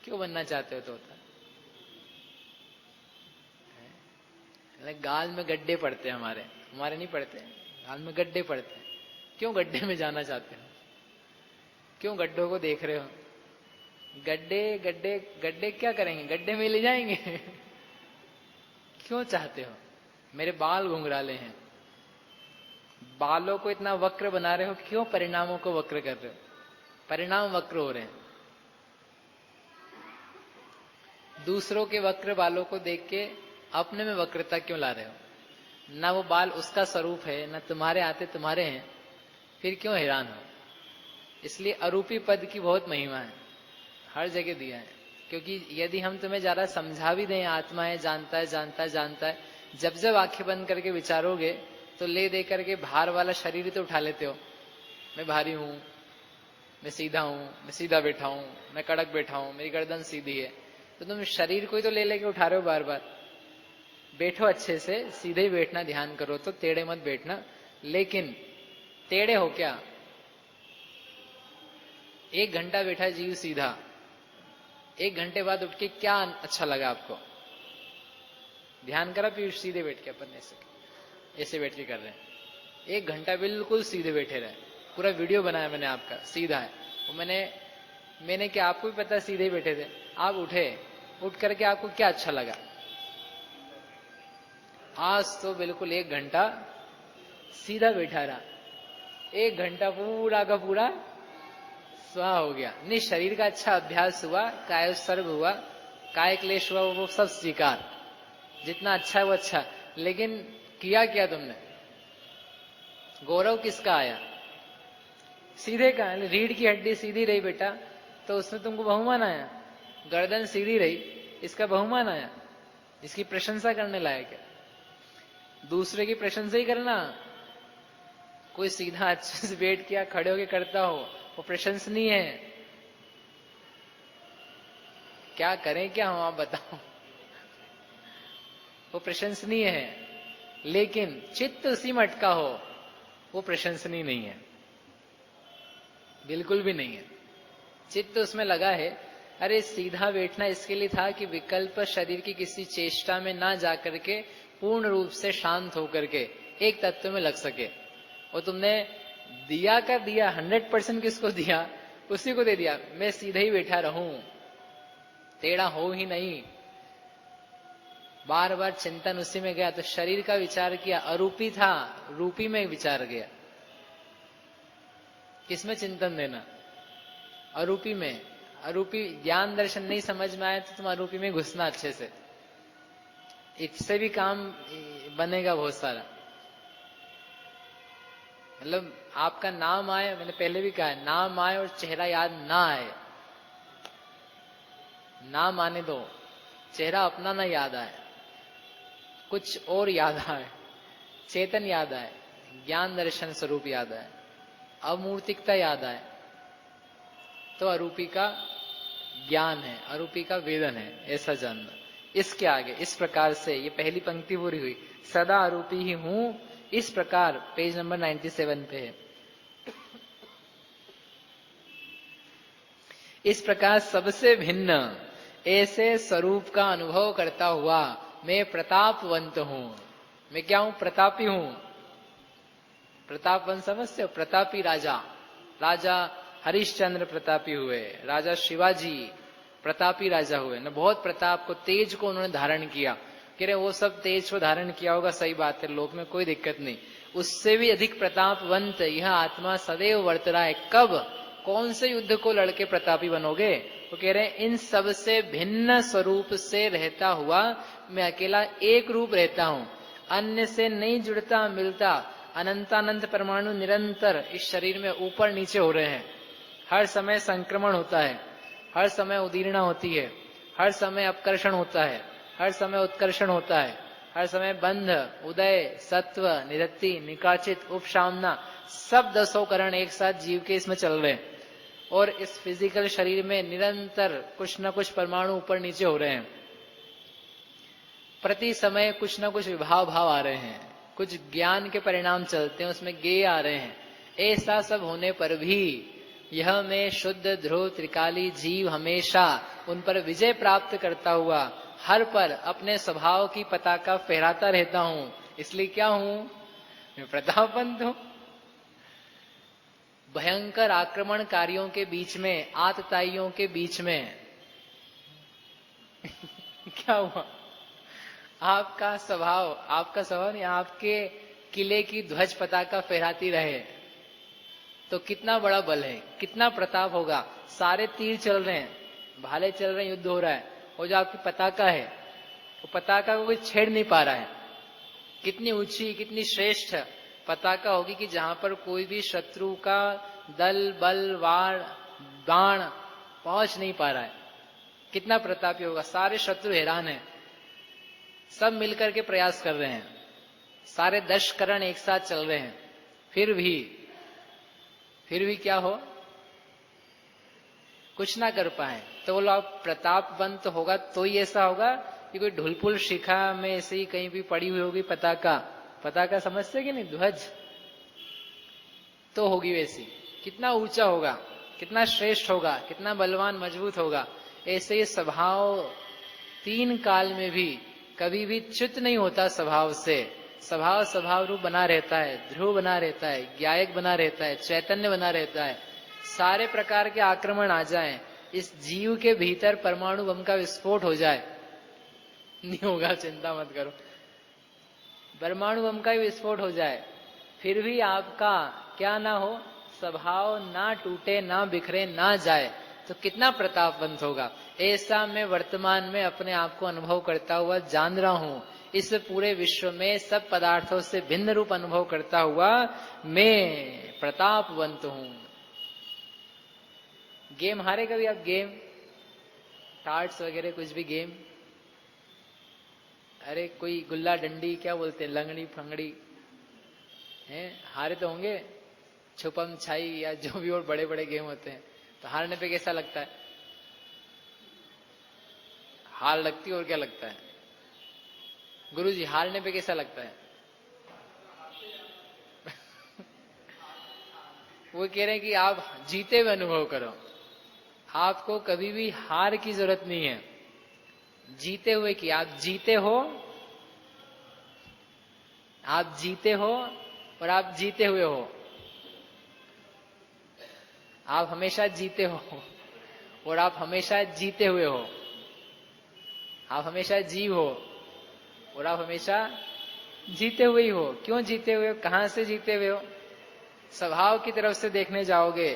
Speaker 1: क्यों बनना चाहते हो तोता? गाल में गड्ढे पड़ते हैं हमारे नहीं पड़ते, गाल में गड्ढे पड़ते हैं। क्यों गड्ढे में जाना चाहते हो? क्यों गड्ढों को देख रहे हो? गड्ढे गड्ढे गड्ढे क्या करेंगे? गड्ढे में ले जाएंगे। क्यों चाहते हो? मेरे बाल घुंघराले हैं, बालों को इतना वक्र बना रहे हो, क्यों परिणामों को वक्र कर रहे हो? परिणाम वक्र हो रहे हैं। दूसरों के वक्र बालों को देख के अपने में वक्रता क्यों ला रहे हो? ना वो बाल उसका स्वरूप है, ना तुम्हारे आते तुम्हारे हैं, फिर क्यों हैरान हो? इसलिए अरूपी पद की बहुत महिमा है, हर जगह दिया है। क्योंकि यदि हम तुम्हें ज्यादा समझा भी दें आत्मा है, जानता है जानता है जानता है, जब जब आंखें बंद करके विचारोगे तो ले दे करके भार वाला शरीर ही तो उठा लेते हो। मैं भारी हूं, मैं सीधा हूं, मैं सीधा बैठा हूं, मैं कड़क बैठा हूं, मेरी गर्दन सीधी है, तो तुम शरीर को ही तो ले लेके उठा रहे हो बार बार। बैठो अच्छे से, सीधे ही बैठना ध्यान करो, तो टेढ़े मत बैठना। लेकिन टेढ़े हो क्या? 1 घंटा बैठा जीव सीधा, 1 घंटे बाद उठ के क्या अच्छा लगा आपको? ध्यान करा पीयूष? सीधे बैठ के अपन ऐसे बैठ के कर रहे हैं, 1 घंटा बिल्कुल सीधे बैठे रहे। पूरा वीडियो बनाया मैंने आपका, सीधा है वो। मैंने क्या, आपको भी पता है सीधे ही बैठे थे। आप उठे, उठ करके आपको क्या अच्छा लगा? आज तो बिल्कुल 1 घंटा सीधा बैठा रहा, 1 घंटा पूरा का पूरा स्वाहा हो गया। नहीं, शरीर का अच्छा अभ्यास हुआ, काय उत्सर्ग हुआ, काय क्लेश हुआ, वो सब स्वीकार, जितना अच्छा है वो अच्छा। लेकिन किया क्या तुमने? गौरव किसका आया? सीधे का। रीढ़ की हड्डी सीधी रही बेटा, तो उसमें तुमको बहुमान आया। गर्दन सीधी रही, इसका बहुमान आया, इसकी प्रशंसा करने लायक है। दूसरे की प्रशंसा ही करना। कोई सीधा अच्छे से बैठ किया खड़े होके करता हो, वो प्रशंसनीय है। क्या करें क्या हम, आप बताओ। वो प्रशंसनीय है, लेकिन चित्त उसी में अटका हो, वो प्रशंसनीय नहीं है, बिल्कुल भी नहीं है। चित्त उसमें लगा है, अरे सीधा बैठना इसके लिए था कि विकल्प शरीर की किसी चेष्टा में ना जाकर के पूर्ण रूप से शांत होकर के एक तत्व में लग सके। और तुमने दिया कर दिया, 100% किसको दिया, उसी को दे दिया। मैं सीधे ही बैठा रहूं, टेढ़ा हो ही नहीं। बार बार चिंतन उसी में गया, तो शरीर का विचार किया, अरूपी था, रूपी में विचार गया। किसमें चिंतन देना, अरूपी में। अरूपी ज्ञान दर्शन नहीं समझ में आए तो तुम अरूपी में घुसना अच्छे से, इससे भी काम बनेगा बहुत सारा। मतलब आपका नाम आए, मैंने पहले भी कहा है, नाम आए और चेहरा याद ना आए। नाम आने दो, चेहरा अपना ना याद आए, कुछ और याद आए, चेतन याद आए, ज्ञान दर्शन स्वरूप याद आए, अमूर्तिकता याद आए, तो अरूपी का ज्ञान है, अरूपी का वेदन है, ऐसा जानना। इसके आगे इस प्रकार से ये पहली पंक्ति पूरी हुई, सदा अरूपी ही हूं, इस प्रकार पेज नंबर 97 पे है। इस प्रकार सबसे भिन्न ऐसे स्वरूप का अनुभव करता हुआ मैं प्रतापवंत हूं। मैं क्या हूं, प्रतापी हूं। प्रतापवंत समझते हो, प्रतापी राजा। राजा हरिश्चंद्र प्रतापी हुए, राजा शिवाजी प्रतापी राजा हुए ना, बहुत प्रताप को, तेज को उन्होंने धारण किया। कह रहे वो सब तेज को धारण किया होगा, सही बात है, लोक में कोई दिक्कत नहीं। उससे भी अधिक प्रतापवंत यह आत्मा सदैव वर्त रहा है। कब, कौन से युद्ध को लड़के प्रतापी बनोगे? वो कह रहे हैं इन सब से भिन्न स्वरूप से रहता हुआ मैं अकेला एक रूप रहता हूं, अन्य से नहीं जुड़ता मिलता। अनंतानंत परमाणु निरंतर इस शरीर में ऊपर नीचे हो रहे हैं, हर समय संक्रमण होता है, हर समय उदीर्णा होती है, हर समय अपकर्षण होता है, हर समय उत्कर्षण होता है, हर समय बंध, उदय, सत्व, निरत्ति, निकाचित, उपशामना, सब 10 करण एक साथ जीव के इसमें चल रहे हैं। और इस फिजिकल शरीर में निरंतर कुछ न कुछ परमाणु ऊपर नीचे हो रहे हैं। प्रति समय कुछ न कुछ विभाव भाव आ रहे हैं, कुछ ज्ञान के परिणाम चलते हैं, उसमें गेय आ रहे हैं। ऐसा सब होने पर भी यह मैं शुद्ध ध्रुव त्रिकाली जीव हमेशा उन पर विजय प्राप्त करता हुआ हर पर अपने स्वभाव की पताका फहराता रहता हूं। इसलिए क्या हूं, मैं प्रतापवंत हूं। भयंकर आक्रमणकारियों के बीच में, आतताइयों के बीच में क्या हुआ, आपका स्वभाव नहीं, आपके किले की ध्वज पताका फहराती रहे तो कितना बड़ा बल है, कितना प्रताप होगा। सारे तीर चल रहे हैं, भाले चल रहे हैं, युद्ध हो रहा है, और जो आपकी पताका है, वो पताका को कोई छेड़ नहीं पा रहा है। कितनी ऊंची, कितनी श्रेष्ठ पताका होगी कि जहां पर कोई भी शत्रु का दल बल वार बाण पहुंच नहीं पा रहा है। कितना प्रतापी होगा, सारे शत्रु हैरान हैं, सब मिलकर के प्रयास कर रहे हैं, सारे 10 करण एक साथ चल रहे हैं, फिर भी क्या हो, कुछ ना कर पाए। तो बोलो आप प्रतापवंत होगा तो ही ऐसा होगा कि कोई ढुलपुल शिखा में ऐसे ही कहीं भी पड़ी हुई होगी पताका समझते कि नहीं, ध्वज तो होगी वैसी। कितना ऊंचा होगा, कितना श्रेष्ठ होगा, कितना बलवान मजबूत होगा। ऐसे ही स्वभाव 3 काल में भी कभी भी च्युत नहीं होता स्वभाव से। स्वभाव रूप बना रहता है, ध्रुव बना रहता है, ज्ञायक बना रहता है, चैतन्य बना रहता है। सारे प्रकार के आक्रमण आ जाएं, इस जीव के भीतर परमाणु बम का विस्फोट हो जाए, नहीं होगा, चिंता मत करो, परमाणु बम का ही विस्फोट हो जाए, फिर भी आपका क्या ना हो, स्वभाव ना टूटे, ना बिखरे, ना जाए, तो कितना प्रतापवंत होगा। ऐसा मैं वर्तमान में अपने आप को अनुभव करता हुआ जान रहा हूं। इस पूरे विश्व में सब पदार्थों से भिन्न रूप अनुभव करता हुआ मैं प्रतापवंत हूं। गेम हारे कभी आप, गेम टार्ट्स वगैरह कुछ भी गेम, अरे कोई गुल्ला डंडी क्या बोलते हैं, लंगड़ी फंगड़ी हैं, हारे तो होंगे, छुपम छाई या जो भी और बड़े बड़े गेम होते हैं, तो हारने पे कैसा लगता है? हार लगती है, और क्या लगता है? गुरुजी हारने पे कैसा लगता है? वो कह रहे हैं कि आप जीते हुए अनुभव करो, आपको कभी भी हार की जरूरत नहीं है, जीते हुए की। आप जीते हो, आप जीते हो और आप जीते हुए हो, आप हमेशा जीते हो और आप हमेशा जीते हुए हो, आप हमेशा जीव हो और आप हमेशा जीते हुए ही हो। क्यों जीते हुए हो? कहां से जीते हुए हो? स्वभाव की तरफ से देखने जाओगे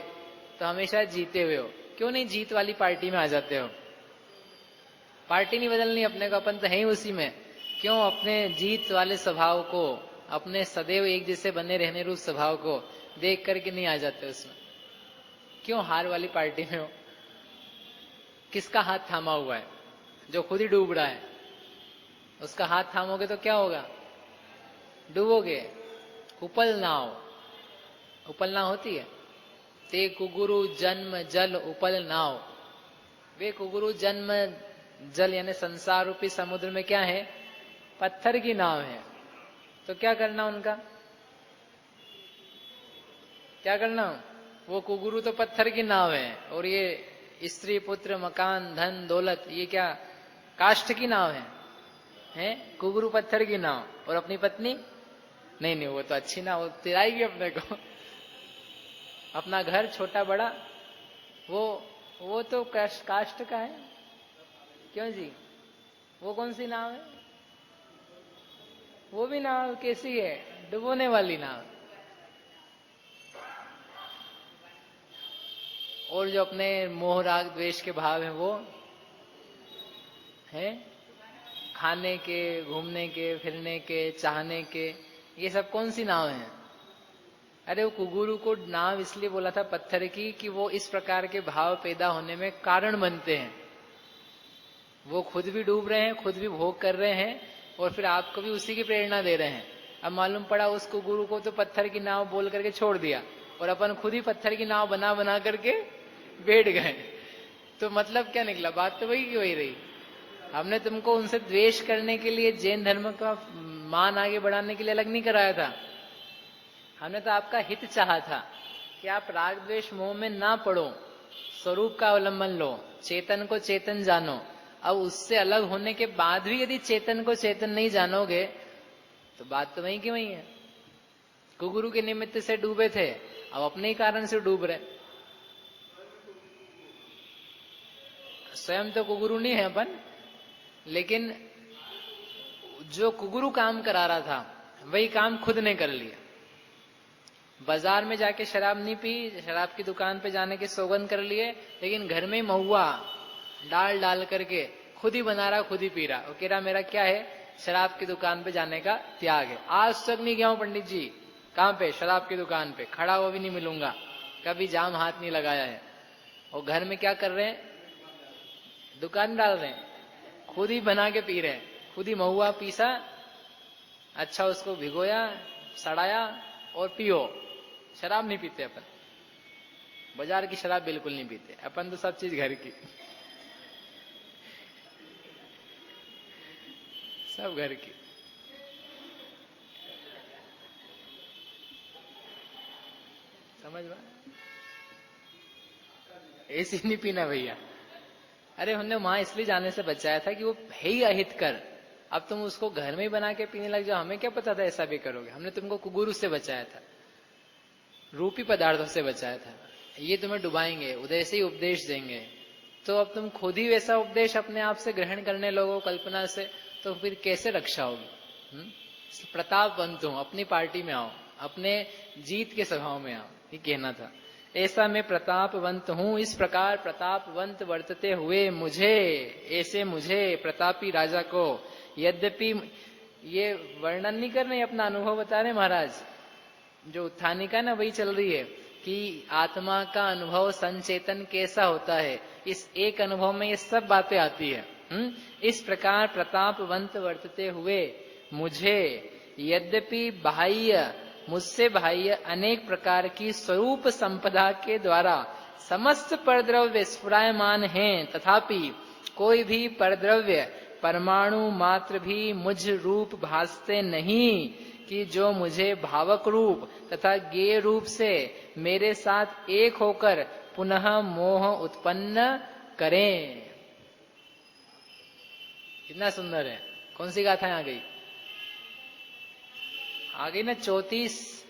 Speaker 1: तो हमेशा जीते हुए हो। क्यों नहीं जीत वाली पार्टी में आ जाते हो? पार्टी नहीं बदलनी अपने को, अपन तो है ही उसी में। क्यों अपने जीत वाले स्वभाव को, अपने सदैव एक जैसे बने रहने रूप स्वभाव को देख करके नहीं आ जाते उसमें? क्यों हार वाली पार्टी में हो? किसका हाथ थामा हुआ है? जो खुद ही डूब रहा है, उसका हाथ थामोगे तो क्या होगा? डूबोगे। उपल नाव, उपल नाव होती है, ते कुगुरु जन्म जल उपल नाव। वे कुगुरु जन्म जल यानी संसार रूपी समुद्र में क्या है? पत्थर की नाव है। तो क्या करना उनका? क्या करना? वो कुगुरु तो पत्थर की नाव है, और ये स्त्री पुत्र मकान धन दौलत ये क्या काष्ठ की नाव है? हैं? कुगुरु पत्थर की नाव, और अपनी पत्नी नहीं नहीं, वो तो अच्छी नाव, वो तिराएगी अपने को। अपना घर छोटा बड़ा वो तो काष्ठ का है। क्यों जी? वो कौन सी नाव है? वो भी नाव कैसी है? डुबोने वाली नाव। और जो अपने मोह राग द्वेष के भाव हैं वो है खाने के, घूमने के, फिरने के, चाहने के, ये सब कौन सी नाव है? अरे वो कुगुरु को नाव इसलिए बोला था पत्थर की कि वो इस प्रकार के भाव पैदा होने में कारण बनते हैं। वो खुद भी डूब रहे हैं, खुद भी भोग कर रहे हैं, और फिर आपको भी उसी की प्रेरणा दे रहे हैं। अब मालूम पड़ा उस कुगुरु को तो पत्थर की नाव बोल करके छोड़ दिया, और अपन खुद ही पत्थर की नाव बना बना करके बैठ गए। तो मतलब क्या निकला? बात तो वही की वही रही। हमने तुमको उनसे द्वेष करने के लिए, जैन धर्म का मान आगे बढ़ाने के लिए अलग नहीं कराया था। हमने तो आपका हित चाहा था कि आप राग द्वेष मोह में ना पड़ो, स्वरूप का अवलंबन लो, चेतन को चेतन जानो। अब उससे अलग होने के बाद भी यदि चेतन को चेतन नहीं जानोगे तो बात तो वही की वही है। कुगुरु के निमित्त से डूबे थे, अब अपने ही कारण से डूब रहे। स्वयं तो कुगुरु नहीं है अपन, लेकिन जो कुगुरु काम करा रहा था वही काम खुद ने कर लिया। बाजार में जाके शराब नहीं पी, शराब की दुकान पे जाने के सौगंध कर लिए, लेकिन घर में महुआ डाल डाल करके खुद ही बना रहा, खुद ही पी रहा। वो कह रहा मेरा क्या है, शराब की दुकान पे जाने का त्याग है। आज तक नहीं गया हूं पंडित जी। कहां पे? शराब की दुकान पे खड़ा हुआ भी नहीं मिलूंगा, कभी जाम हाथ नहीं लगाया है। और घर में क्या कर रहे हैं? दुकान डाल रहे हैं, खुद ही बना के पी रहे हैं, खुद ही महुआ पीसा, अच्छा उसको भिगोया, सड़ाया और पियो। शराब नहीं पीते अपन, बाजार की शराब बिल्कुल नहीं पीते अपन, तो सब चीज घर की, सब घर की। समझ में? ऐसी नहीं पीना भैया। अरे हमने वहां इसलिए जाने से बचाया था कि वो है ही अहित कर। अब तुम उसको घर में ही बना के पीने लग जाओ, हमें क्या पता था ऐसा भी करोगे। हमने तुमको कुगुरु से बचाया था, रूपी पदार्थों से बचाया था। ये तुम्हें डुबाएंगे, उदय से ही उपदेश देंगे, तो अब तुम खुद ही वैसा उपदेश अपने आप से ग्रहण करने लगो कल्पना से, तो फिर कैसे रक्षा होगी? प्रतापवंत हो, अपनी पार्टी में आओ, अपने जीत के स्वभाव में आओ, ये कहना था। ऐसा मैं प्रतापवंत हूं, इस प्रकार प्रतापवंत वर्तते हुए मुझे, ऐसे मुझे प्रतापी राजा को, यद्यपि ये वर्णन नहीं कर रहे, अपना अनुभव बता रहे महाराज। जो उत्थानिका ना वही चल रही है कि आत्मा का अनुभव संचेतन कैसा होता है। इस एक अनुभव में ये सब बातें आती है। इस प्रकार प्रतापवंत वर्तते हुए मुझे यद्यपि बाह्य मुझसे बाह्य अनेक प्रकार की स्वरूप संपदा के द्वारा समस्त परद्रव्य स्फुरायमान हैं, तथापि कोई भी परद्रव्य परमाणु मात्र भी मुझ रूप भासते नहीं कि जो मुझे भावक रूप तथा ज्ञेय रूप से मेरे साथ एक होकर पुनः मोह उत्पन्न करें। कितना सुंदर है। कौन सी गाथा आ गई? आ गई ना 34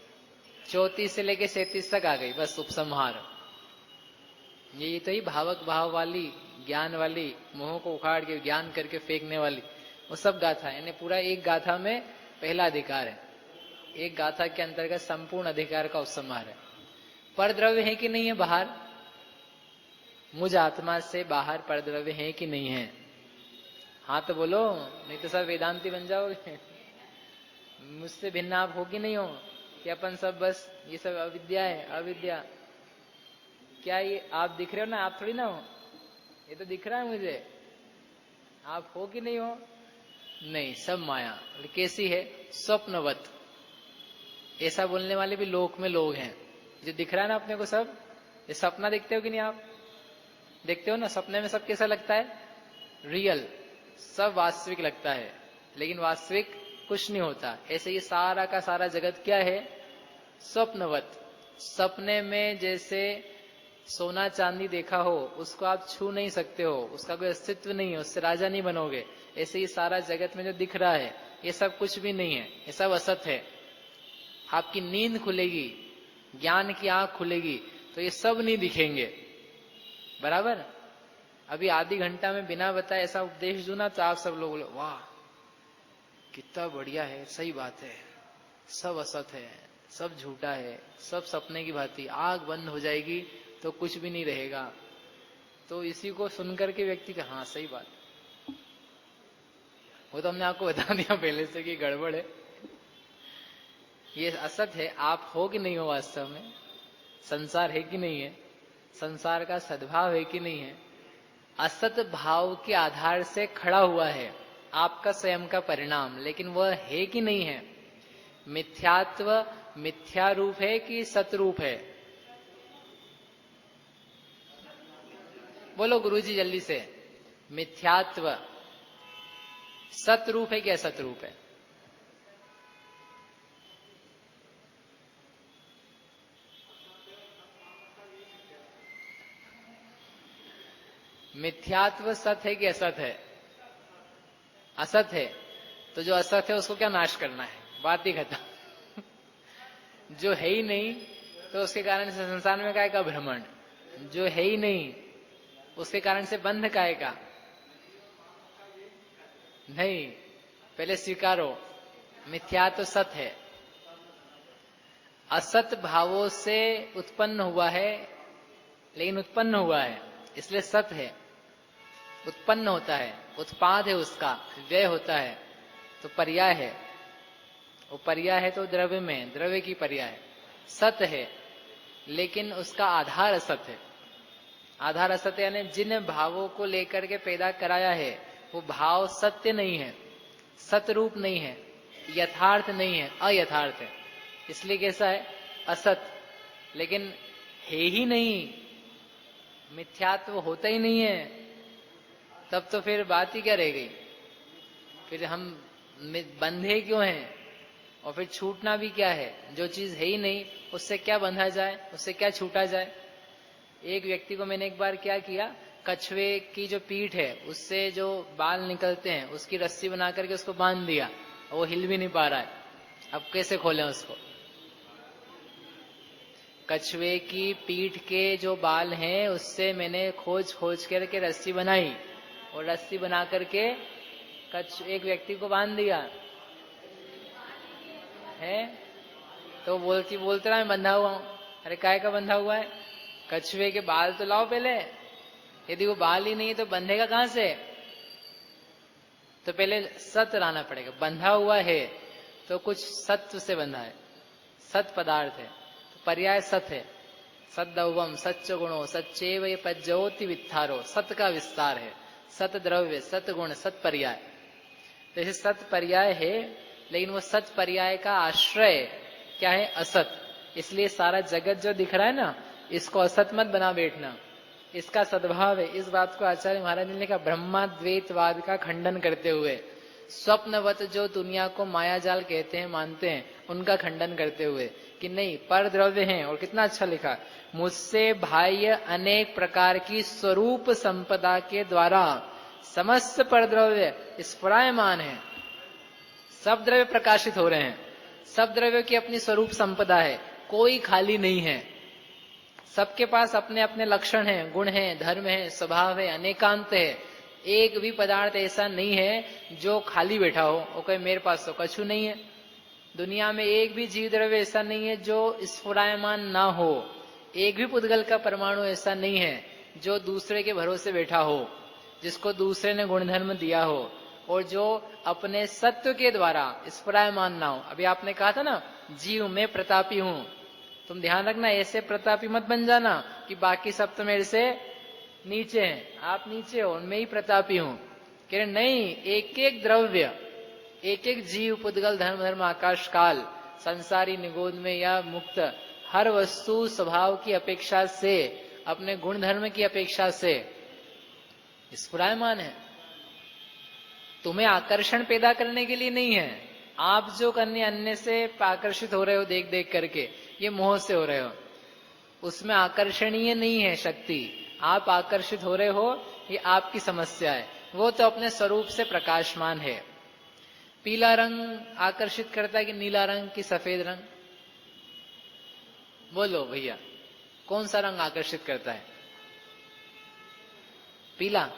Speaker 1: से लेके 37 तक आ गई, बस उपसंहार। ये तो ही भावक भाव वाली, ज्ञान वाली, मोह को उखाड़ के ज्ञान करके फेंकने वाली, वो सब गाथा है। यानी पूरा एक गाथा में पहला अधिकार है, एक गाथा के अंतर्गत संपूर्ण अधिकार का उपसंहार है। परद्रव्य है कि नहीं है बाहर? मुझ आत्मा से बाहर परद्रव्य है कि नहीं है? हाँ तो बोलो, नहीं तो सब वेदांती बन जाओगे। मुझसे भिन्न आप हो कि नहीं हो? कि अपन सब बस ये सब अविद्या है, अविद्या। क्या ये आप दिख रहे हो ना? आप थोड़ी ना हो, ये तो दिख रहा है मुझे। आप हो कि नहीं हो? नहीं, सब माया। कैसी है? स्वप्नवत। ऐसा बोलने वाले भी लोक में लोग हैं। जो दिख रहा है ना अपने को सब, ये सपना देखते हो कि नहीं? आप देखते हो ना, सपने में सब कैसा लगता है? रियल, सब वास्तविक लगता है, लेकिन वास्तविक कुछ नहीं होता। ऐसे ये सारा का सारा जगत क्या है? स्वप्नवत। सपने में जैसे सोना चांदी देखा हो, उसको आप छू नहीं सकते हो, उसका कोई अस्तित्व नहीं है, उससे राजा नहीं बनोगे। ऐसे ही सारा जगत में जो दिख रहा है ये सब कुछ भी नहीं है, ये सब असत है। आपकी नींद खुलेगी, ज्ञान की आंख खुलेगी तो ये सब नहीं दिखेंगे। बराबर? अभी आधी घंटा में बिना बताए ऐसा उपदेश दूं ना तो आप सब लोग बोलो वाह कितना बढ़िया है, सही बात है, सब असत है, सब झूठा है, सब सपने की भांति। आंख बंद हो जाएगी तो कुछ भी नहीं रहेगा। तो इसी को सुनकर के व्यक्ति का हाँ सही बात, वो तो हमने आपको बता दिया पहले से कि गड़बड़ है, ये असत है। आप हो कि नहीं हो? वास्तव में संसार है कि नहीं है? संसार का सद्भाव है कि नहीं है? असत भाव के आधार से खड़ा हुआ है आपका स्वयं का परिणाम, लेकिन वह है कि नहीं है? मिथ्यात्व मिथ्या रूप है कि सतरूप है? बोलो गुरुजी जल्दी से। मिथ्यात्व सतरूप है कि असतरूप है? मिथ्यात्व सत है कि असत है? असत है। तो जो असत है उसको क्या नाश करना है? बात ही खत्म। जो है ही नहीं तो उसके कारण से संसार में काय का भ्रमण? जो है ही नहीं उसके कारण से बंध काय का? नहीं, पहले स्वीकारो मिथ्या तो सत है, असत भावों से उत्पन्न हुआ है, लेकिन उत्पन्न हुआ है इसलिए सत है। उत्पन्न होता है, उत्पाद है, उसका व्यय होता है तो पर्याय है। वो पर्याय है तो द्रव्य में, द्रव्य की पर्याय है। सत है लेकिन उसका आधार असत है। आधार असत है यानी जिन भावों को लेकर के पैदा कराया है वो भाव सत्य नहीं है, सतरूप नहीं है, यथार्थ नहीं है, अयथार्थ है। इसलिए कैसा है? असत। लेकिन है ही नहीं, मिथ्यात्व होता ही नहीं है, तब तो फिर बात ही क्या रह गई? फिर हम बंधे क्यों हैं? और फिर छूटना भी क्या है? जो चीज है ही नहीं उससे क्या बंधा जाए, उससे क्या छूटा जाए? एक व्यक्ति को मैंने एक बार क्या किया, कछुए की जो पीठ है उससे जो बाल निकलते हैं उसकी रस्सी बना करके उसको बांध दिया, वो हिल भी नहीं पा रहा है। अब कैसे खोलें उसको? कछुए की पीठ के जो बाल हैं उससे मैंने खोज खोज करके रस्सी बनाई और रस्सी बना करके एक व्यक्ति को बांध दिया है। तो बोलते रहा मैं बंधा हुआ हूं। अरे काय का बंधा हुआ है? कछुए के बाल तो लाओ पहले, यदि वो बाल ही नहीं है तो बंधेगा कहां से? तो पहले सत लाना पड़ेगा। बंधा हुआ है तो कुछ सत्व से बंधा है, सत पदार्थ है, तो पर्याय सत है। सद्दवम सच्च गुणो सच्चेव ये पज्जोति वित्थारो, सत का विस्तार है। सत द्रव्य, सत गुण, सत पर्याय। तो जैसे सत पर्याय है, लेकिन वो सत पर्याय का आश्रय क्या है? असत। इसलिए सारा जगत जो दिख रहा है ना, इसको असत मत बना बैठना, इसका सद्भाव है। इस बात को आचार्य महाराज ने लिखा ब्रह्माद्वैतवाद का खंडन करते हुए, स्वप्नवत जो दुनिया को मायाजाल कहते हैं, मानते हैं, उनका खंडन करते हुए कि नहीं, पर द्रव्य हैं। और कितना अच्छा लिखा, मुझसे बाह्य अनेक प्रकार की स्वरूप संपदा के द्वारा समस्त पर द्रव्य स्फुरायमान है। सब द्रव्य प्रकाशित हो रहे हैं, सब द्रव्यों की अपनी स्वरूप संपदा है, कोई खाली नहीं है। सबके पास अपने अपने लक्षण हैं, गुण हैं, धर्म है, स्वभाव है, अनेकांत है। एक भी पदार्थ ऐसा नहीं है जो खाली बैठा हो और कहे मेरे पास तो कछु नहीं है। दुनिया में एक भी जीव द्रव्य ऐसा नहीं है जो स्फुरायमान ना हो। एक भी पुद्गल का परमाणु ऐसा नहीं है जो दूसरे के भरोसे बैठा हो, जिसको दूसरे ने गुणधर्म दिया हो और जो अपने सत्व के द्वारा स्फुरायमान ना हो। अभी आपने कहा था ना, जीव मैं प्रतापी हूं। तुम ध्यान रखना, ऐसे प्रतापी मत बन जाना कि बाकी सब तो मेरे से नीचे हैं, आप नीचे हो, मैं ही प्रतापी हूं। कह रहे नहीं, एक एक द्रव्य, एक एक जीव, पुद्गल, धर्म, आकाश, काल, संसारी, निगोद में या मुक्त, हर वस्तु स्वभाव की अपेक्षा से, अपने गुण धर्म की अपेक्षा से स्फुरायमान है। तुम्हें आकर्षण पैदा करने के लिए नहीं है। आप जो करने अन्य से आकर्षित हो रहे हो देख देख करके, ये मोह से हो रहे हो, उसमें आकर्षणीय नहीं है शक्ति। आप आकर्षित हो रहे हो, ये आपकी समस्या है। वो तो अपने स्वरूप से प्रकाशमान है। पीला रंग आकर्षित करता है कि नीला रंग कि सफेद रंग? बोलो भैया, कौन सा रंग आकर्षित करता है? पीला।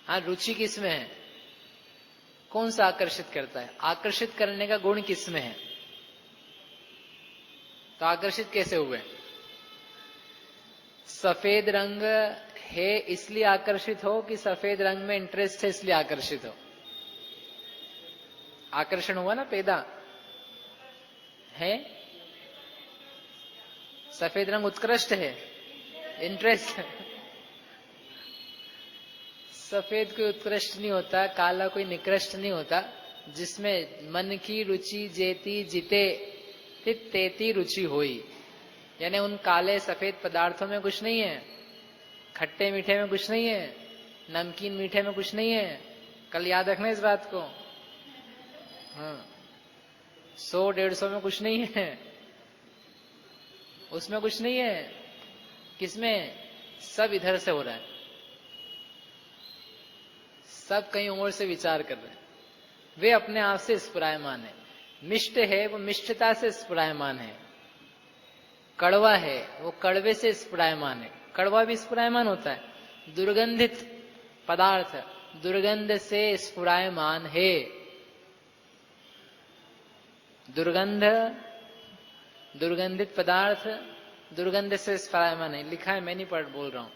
Speaker 1: हाँ, रुचि किसमें है? कौन सा आकर्षित करता है? आकर्षित करने का गुण किसमें है? तो आकर्षित कैसे हुए? सफेद रंग है इसलिए आकर्षित हो कि सफेद रंग में इंटरेस्ट है इसलिए आकर्षित हो? आकर्षण हुआ ना पैदा है। सफेद रंग उत्कृष्ट है, इंटरेस्ट। सफेद कोई उत्कृष्ट नहीं होता, काला कोई निकृष्ट नहीं होता। जिसमें मन की रुचि जेती जिते तेती रुचि होई, यानी उन काले सफेद पदार्थों में कुछ नहीं है, खट्टे मीठे में कुछ नहीं है, नमकीन मीठे में कुछ नहीं है। कल याद रखना इस बात को। हाँ, 100-150 में कुछ नहीं है, उसमें कुछ नहीं है। किसमें? सब इधर से हो रहा है, सब कहीं और से विचार कर रहे हैं। वे अपने आप से स्फुरायमान है। मिष्ट है, वो मिष्टता से स्फुरायमान है। कड़वा है, वो कड़वे से स्फुरायमान है। कड़वा भी स्फुरायमान होता है। दुर्गंधित पदार्थ दुर्गंध से स्फुरायमान है। दुर्गंधित पदार्थ दुर्गंध से स्फुरायमान है। लिखा है, मैं नहीं पढ़ बोल रहा हूं।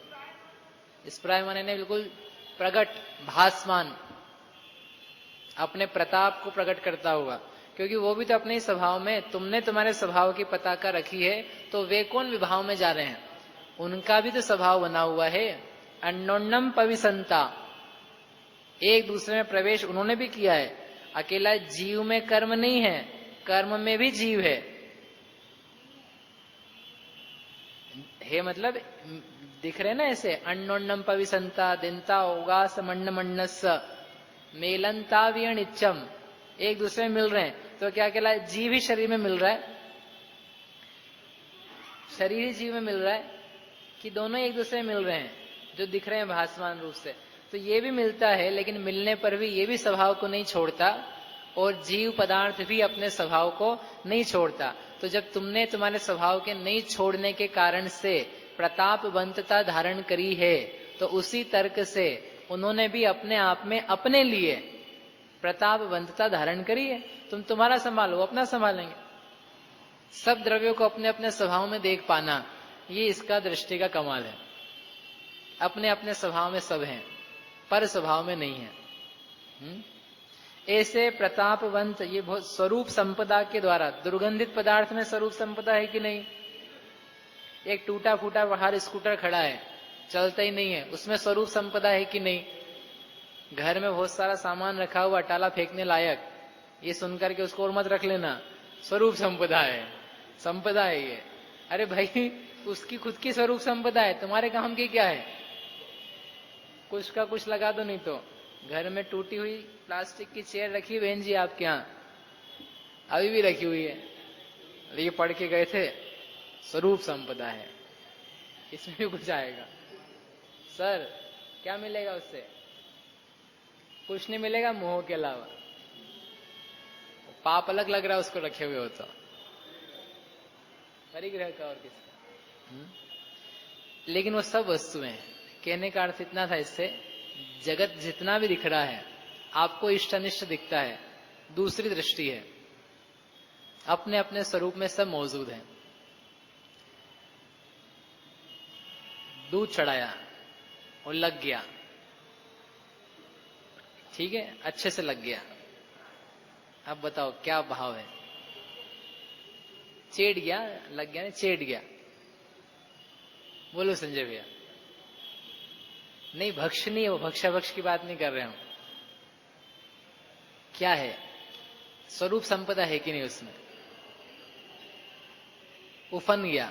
Speaker 1: स्फुरायमान है बिल्कुल प्रकट, भासमान, अपने प्रताप को प्रकट करता हुआ। क्योंकि वो भी तो अपने ही स्वभाव में, तुमने तुम्हारे स्वभाव की पताका रखी है, तो वे कौन विभाव में जा रहे हैं? उनका भी तो स्वभाव बना हुआ है। अन्योन्यम पविसंता, एक दूसरे में प्रवेश उन्होंने भी किया है। अकेला जीव में कर्म नहीं है, कर्म में भी जीव है मतलब दिख रहे ना ऐसे, अन्योन्यम पविसंता दिनता उगास मंड मंडस मेलंता वियणिच्चम, एक दूसरे में मिल रहे हैं। तो क्या कहला? जीव ही शरीर में मिल रहा है, शरीर ही जीव में मिल रहा है कि दोनों एक दूसरे में मिल रहे हैं जो दिख रहे हैं भासमान रूप से? तो ये भी मिलता है, लेकिन मिलने पर भी ये भी स्वभाव को नहीं छोड़ता और जीव पदार्थ भी अपने स्वभाव को नहीं छोड़ता। तो जब तुमने तुम्हारे स्वभाव के नहीं छोड़ने के कारण से प्रतापवंतता धारण करी है, तो उसी तर्क से उन्होंने भी अपने आप में अपने लिए प्रतापवंतता धारण करी है। तुम तुम्हारा संभालो, अपना संभालेंगे। सब द्रव्यों को अपने अपने स्वभाव में देख पाना, ये इसका दृष्टि का कमाल है। अपने अपने स्वभाव में सब हैं, पर स्वभाव में नहीं है। ऐसे प्रतापवंत, ये बहुत स्वरूप संपदा के द्वारा, दुर्गंधित पदार्थ में स्वरूप संपदा है कि नहीं? एक टूटा फूटा बाहर स्कूटर खड़ा है, चलता ही नहीं है। उसमें स्वरूप संपदा है कि नहीं? घर में बहुत सारा सामान रखा हुआ, टाला फेंकने लायक, ये सुनकर के उसको और मत रख लेना, स्वरूप संपदा है, संपदा है ये। अरे भाई, उसकी खुद की स्वरूप संपदा है, तुम्हारे काम की क्या है? कुछ का कुछ लगा दो। नहीं तो घर में टूटी हुई प्लास्टिक की चेयर रखी है बहन जी आपके यहाँ, अभी भी रखी हुई है, ये पढ़ के गए थे, स्वरूप संपदा है, इसमें भी कुछ आएगा। सर क्या मिलेगा उससे? कुछ नहीं मिलेगा मोह के अलावा। पाप अलग लग रहा है उसको रखे हुए हो तो, परिग्रह का और किसका। लेकिन वो सब वस्तुएं, कहने का अर्थ इतना था इससे, जगत जितना भी दिख रहा है आपको इष्ट अनिष्ट दिखता है, दूसरी दृष्टि है, अपने अपने स्वरूप में सब मौजूद है। दूध चढ़ाया और लग गया, ठीक है, अच्छे से लग गया। अब बताओ क्या भाव है? चेट गया, लग गया ना, चेट गया। बोलो संजय भैया। नहीं, भक्ष नहीं है वो, भक्षा भक्ष की बात नहीं कर रहे हम। क्या है? स्वरूप संपदा है कि नहीं उसमें? उफन गया,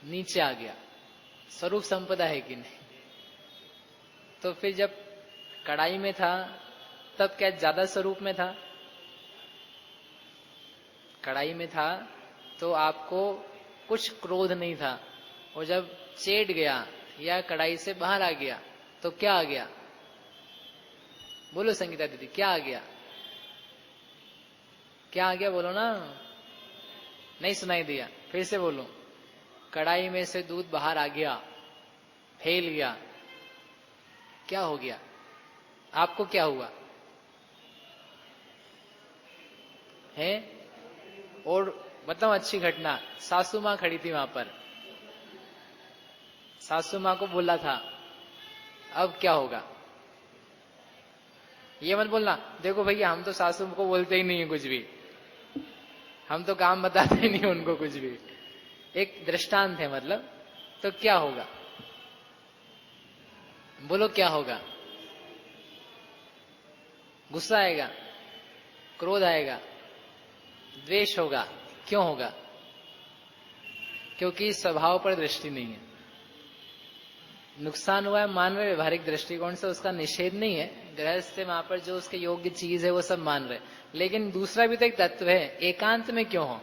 Speaker 1: नीचे आ गया, स्वरूप संपदा है कि नहीं? तो फिर जब कढ़ाई में था तब क्या ज्यादा स्वरूप में था? कढ़ाई में था तो आपको कुछ क्रोध नहीं था, और जब चेट गया या कढ़ाई से बाहर आ गया तो क्या आ गया? बोलो संगीता दीदी, क्या आ गया? क्या आ गया? बोलो ना, नहीं सुनाई दिया, फिर से बोलो। कढ़ाई में से दूध बाहर आ गया, फैल गया, क्या हो गया? आपको क्या हुआ है? और बताओ अच्छी घटना, सासू माँ खड़ी थी वहां पर, सासू माँ को बोला था, अब क्या होगा? ये मत बोलना देखो भैया हम तो सासू को बोलते ही नहीं है कुछ भी, हम तो काम बताते ही नहीं उनको कुछ भी। एक दृष्टांत है मतलब। तो क्या होगा? बोलो क्या होगा? गुस्सा आएगा, क्रोध आएगा, द्वेष होगा। क्यों होगा? क्योंकि स्वभाव पर दृष्टि नहीं है। नुकसान हुआ है मानव व्यवहारिक दृष्टिकोण से, उसका निषेध नहीं है, गृहस्थ वहां पर जो उसके योग्य चीज है वो सब मान रहे, लेकिन दूसरा भी तो एक तत्व है, एकांत में क्यों हो,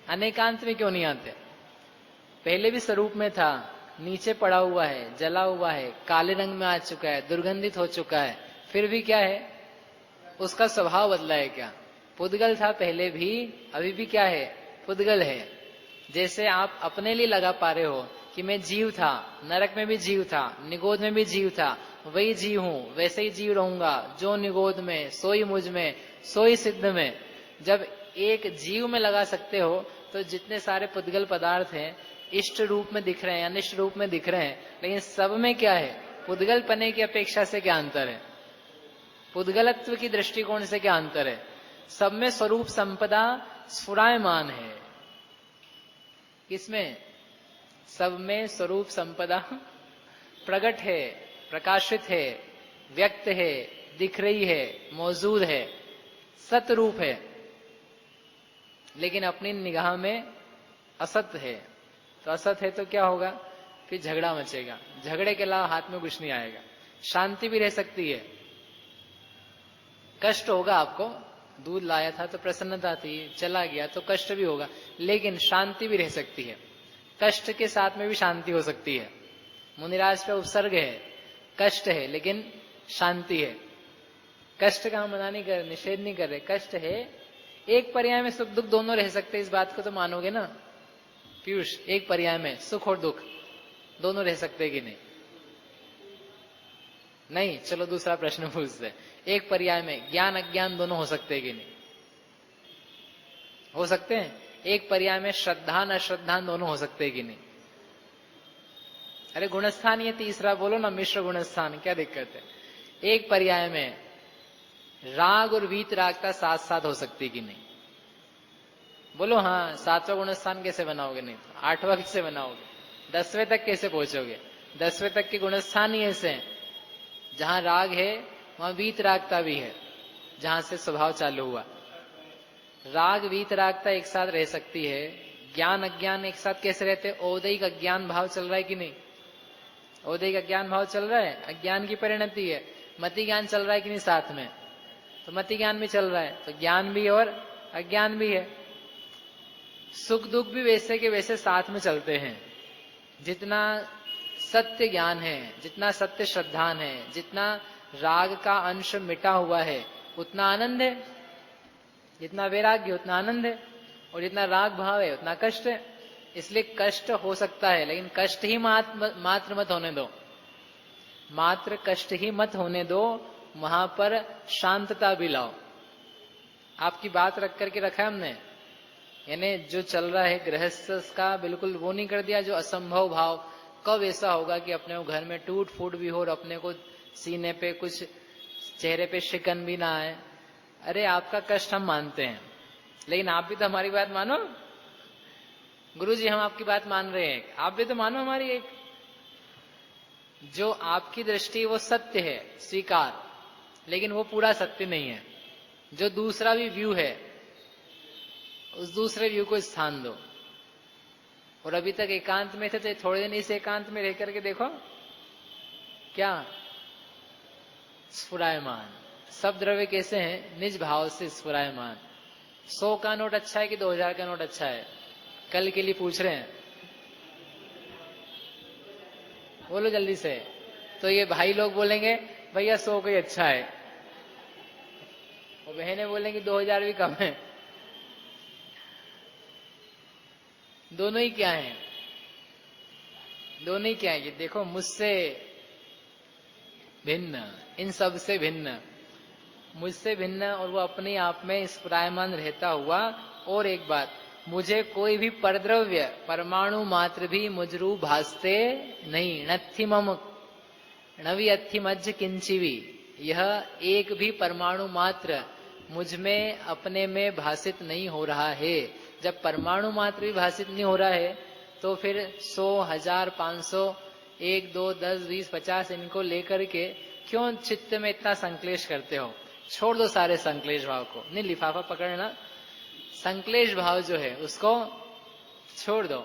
Speaker 1: अनेकांत में क्यों नहीं आते? पहले भी स्वरूप में था, नीचे पड़ा हुआ है, जला हुआ है, काले रंग में आ चुका है, दुर्गंधित हो चुका है, फिर भी क्या है? उसका स्वभाव बदला है क्या? पुद्गल था पहले भी, अभी भी क्या है? पुद्गल है। जैसे आप अपने लिए लगा पा रहे हो कि मैं जीव था, नरक में भी जीव था, निगोद में भी जीव था, वही जीव हूं, वैसे ही जीव रहूंगा, जो निगोद में सोई मुझ में, सोई सिद्ध में। जब एक जीव में लगा सकते हो तो जितने सारे पुद्गल पदार्थ हैं इष्ट रूप में दिख रहे हैं, अनिष्ट रूप में दिख रहे हैं, लेकिन सब में क्या है? पुद्गल पने की अपेक्षा से क्या अंतर है? पुद्गलत्व की दृष्टिकोण से क्या अंतर है? सब में स्वरूप संपदा स्फुरायमान है। किसमें? सब में स्वरूप संपदा प्रकट है, प्रकाशित है, व्यक्त है, दिख रही है, मौजूद है, सतरूप है, लेकिन अपनी निगाह में असत है। तो असत है तो क्या होगा? फिर झगड़ा मचेगा, झगड़े के अलावा हाथ में कुछ नहीं आएगा। शांति भी रह सकती है, कष्ट होगा आपको, दूध लाया था तो प्रसन्नता थी, चला गया तो कष्ट भी होगा, लेकिन शांति भी रह सकती है। कष्ट के साथ में भी शांति हो सकती है। मुनिराज पे उपसर्ग है, कष्ट है लेकिन शांति है। कष्ट का हम मना नहीं कर, निषेध नहीं कर रहे, कष्ट है। एक पर्याय में सुख दुख दोनों रह सकते हैं, इस बात को तो मानोगे ना पीयूष? एक पर्याय में सुख और दुख दोनों रह सकते हैं कि नहीं? नहीं, चलो दूसरा प्रश्न पूछते। एक पर्याय में ज्ञान अज्ञान दोनों हो सकते हैं कि नहीं? हो सकते हैं। एक पर्याय में श्रद्धान अश्रद्धान दोनों हो सकते हैं कि नहीं? अरे गुणस्थान ये तीसरा बोलो ना, मिश्र गुणस्थान, क्या दिक्कत है? एक पर्याय में राग और वीत रागता साथ साथ हो सकती है कि नहीं? बोलो हाँ। सातवां गुणस्थान कैसे बनाओगे? नहीं तो आठवां कैसे बनाओगे? 10वें तक कैसे पहुंचोगे? 10वें तक के गुणस्थान ही ऐसे हैं। जहां राग है वहां वीत रागता भी है, जहां से स्वभाव चालू हुआ। राग वीत रागता एक साथ रह सकती है। ज्ञान अज्ञान एक साथ कैसे रहते? औदैहिक अज्ञान भाव चल रहा है कि नहीं? औदैहिक अज्ञान भाव चल रहा है, अज्ञान की परिणति है। मति ज्ञान चल रहा है कि नहीं साथ में? तो मति ज्ञान भी चल रहा है, तो ज्ञान भी और अज्ञान भी है। सुख दुख भी वैसे के वैसे साथ में चलते हैं। जितना सत्य ज्ञान है, जितना सत्य श्रद्धान है, जितना राग का अंश मिटा हुआ है, उतना आनंद है। जितना वैराग्य उतना आनंद है, और जितना राग भाव है उतना कष्ट है। इसलिए कष्ट हो सकता है, लेकिन कष्ट ही मात्र मत होने दो। मात्र कष्ट ही मत होने दो, वहां पर शांतता भी लाओ। आपकी बात रख करके रखा है हमने, यानी जो चल रहा है गृहस्थ का बिल्कुल वो नहीं कर दिया जो असंभव भाव। कब ऐसा होगा कि अपने को घर में टूट फूट भी हो और अपने को सीने पे कुछ, चेहरे पे शिकन भी ना आए? अरे आपका कष्ट हम मानते हैं, लेकिन आप भी तो हमारी बात मानो। गुरुजी हम आपकी बात मान रहे हैं, आप भी तो मानो हमारी एक। जो आपकी दृष्टि वो सत्य है, स्वीकार, लेकिन वो पूरा सत्य नहीं है। जो दूसरा भी व्यू है, उस दूसरे व्यू को स्थान दो। और अभी तक एकांत में थे, तो थोड़े दिन इस एकांत में रह करके देखो क्या स्फुरायमान। सब द्रव्य कैसे हैं? निज भाव से स्फुरायमान। 100 का नोट अच्छा है कि 2000 का नोट अच्छा है? कल के लिए पूछ रहे हैं, बोलो जल्दी से। तो ये भाई लोग बोलेंगे भैया 100 का ही अच्छा है, और बहनें बोलेंगी 2000 भी कम है। दोनों ही क्या है? दोनों ही क्या है? ये देखो, मुझसे भिन्न, इन सब से भिन्न, मुझसे भिन्न, और वो अपने आप में स्फुरायमान रहता हुआ। और एक बात, मुझे कोई भी परद्रव्य परमाणु मात्र भी मुझरू भासते नहीं। नत्थि मम नवी अत्थि मज्ज किंचिवी। यह एक भी परमाणु मात्र मुझ में अपने में भाषित नहीं हो रहा है। जब परमाणु मात्र भी भाषित नहीं हो रहा है, तो फिर 100, 1000, 500, 1, 2, 10, 20, 50 इनको लेकर के क्यों चित्त में इतना संक्लेश करते हो? छोड़ दो सारे संक्लेश भाव को। नहीं, लिफाफा पकड़ना, संक्लेश भाव जो है उसको छोड़ दो।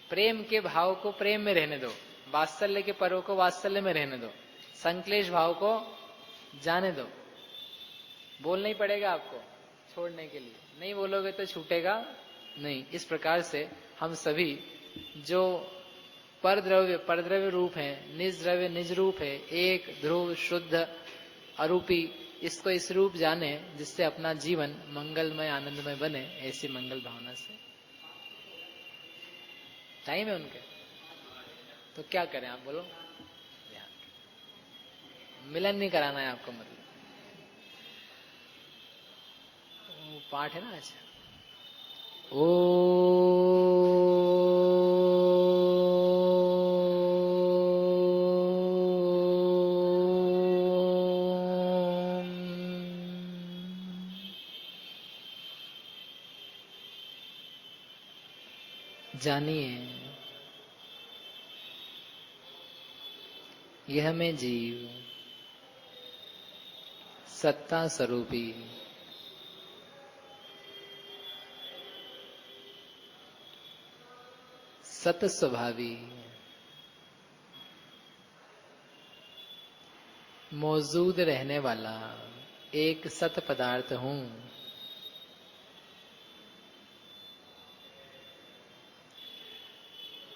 Speaker 1: प्रेम के भाव को प्रेम में रहने दो, वात्सल्य के पर्व को वात्सल्य में रहने दो, संक्लेश भाव को जाने दो। बोलना ही पड़ेगा आपको छोड़ने के लिए, नहीं बोलोगे तो छूटेगा नहीं। इस प्रकार से हम सभी जो परद्रव्य रूप है, निज द्रव्य निज रूप है, एक ध्रुव शुद्ध अरूपी, इसको इस रूप जाने जिससे अपना जीवन मंगलमय आनंदमय बने। ऐसी मंगल भावना से। टाइम है उनके, तो क्या करें आप बोलो? मिलन नहीं कराना है आपको, मतलब पाठ है ना आज। ओ जानिए, यह मैं जीव सत्ता स्वरूपी सत स्वभावी मौजूद रहने वाला एक सत पदार्थ हूं।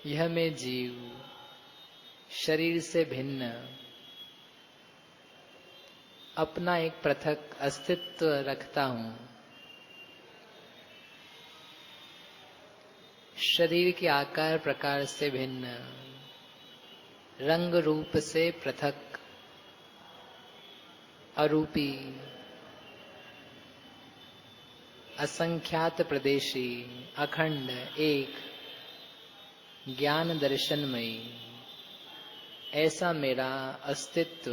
Speaker 1: यह मैं जीव शरीर से भिन्न अपना एक पृथक अस्तित्व रखता हूं। शरीर के आकार प्रकार से भिन्न, रंग रूप से पृथक, अरूपी, असंख्यात प्रदेशी, अखंड, एक, ज्ञान दर्शनमयी, ऐसा मेरा अस्तित्व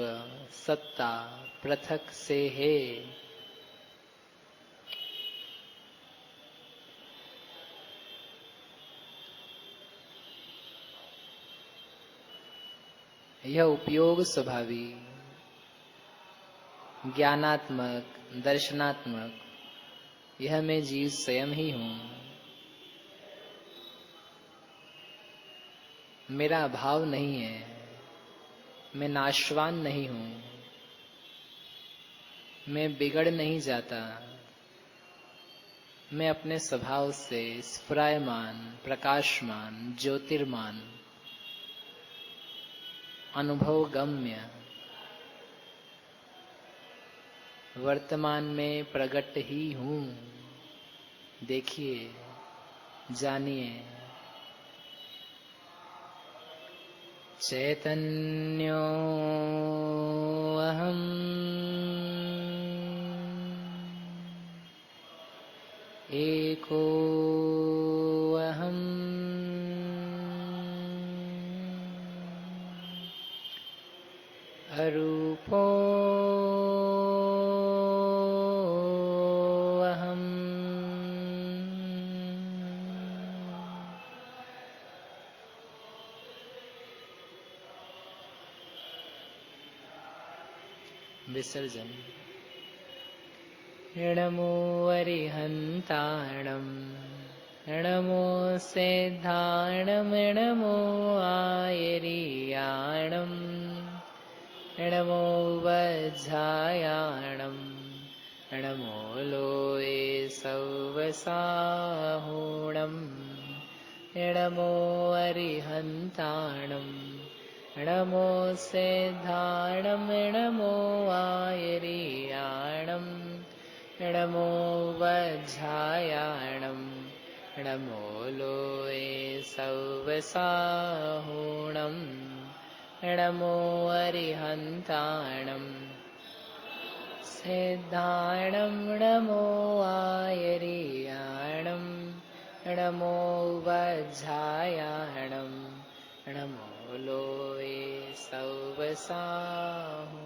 Speaker 1: सत्ता पृथक से है। यह उपयोग स्वभावी, ज्ञानात्मक, दर्शनात्मक, यह मैं जीव स्वयं ही हूँ। मेरा अभाव नहीं है, मैं नाशवान नहीं हूँ, मैं बिगड़ नहीं जाता, मैं अपने स्वभाव से स्फुरायमान, प्रकाशमान, ज्योतिर्मान, अनुभव गम्य, वर्तमान में प्रकट ही हूँ। देखिए, जानिए। चैतन्यो अहम् एको अहम् अरूपो अहम् विसर्जन। नमो अरिहन्ताणं, नमो सिद्धाणं, नमो आयर्याणं, नमो वज्रायाणं, नमो लोये सौवसाहुणं, नमो अरिहन्ताणं, नमो सिद्धाणं, नमो आयर्याणं, नमो वज्रायाणं, नमो लोये सौवसाहुणं, नमो अरिहन्ताणं, सिद्धाणं, नमो आयर्याणं, नमो वज्रायाणं, नमो लोये सौवसाहुणम्।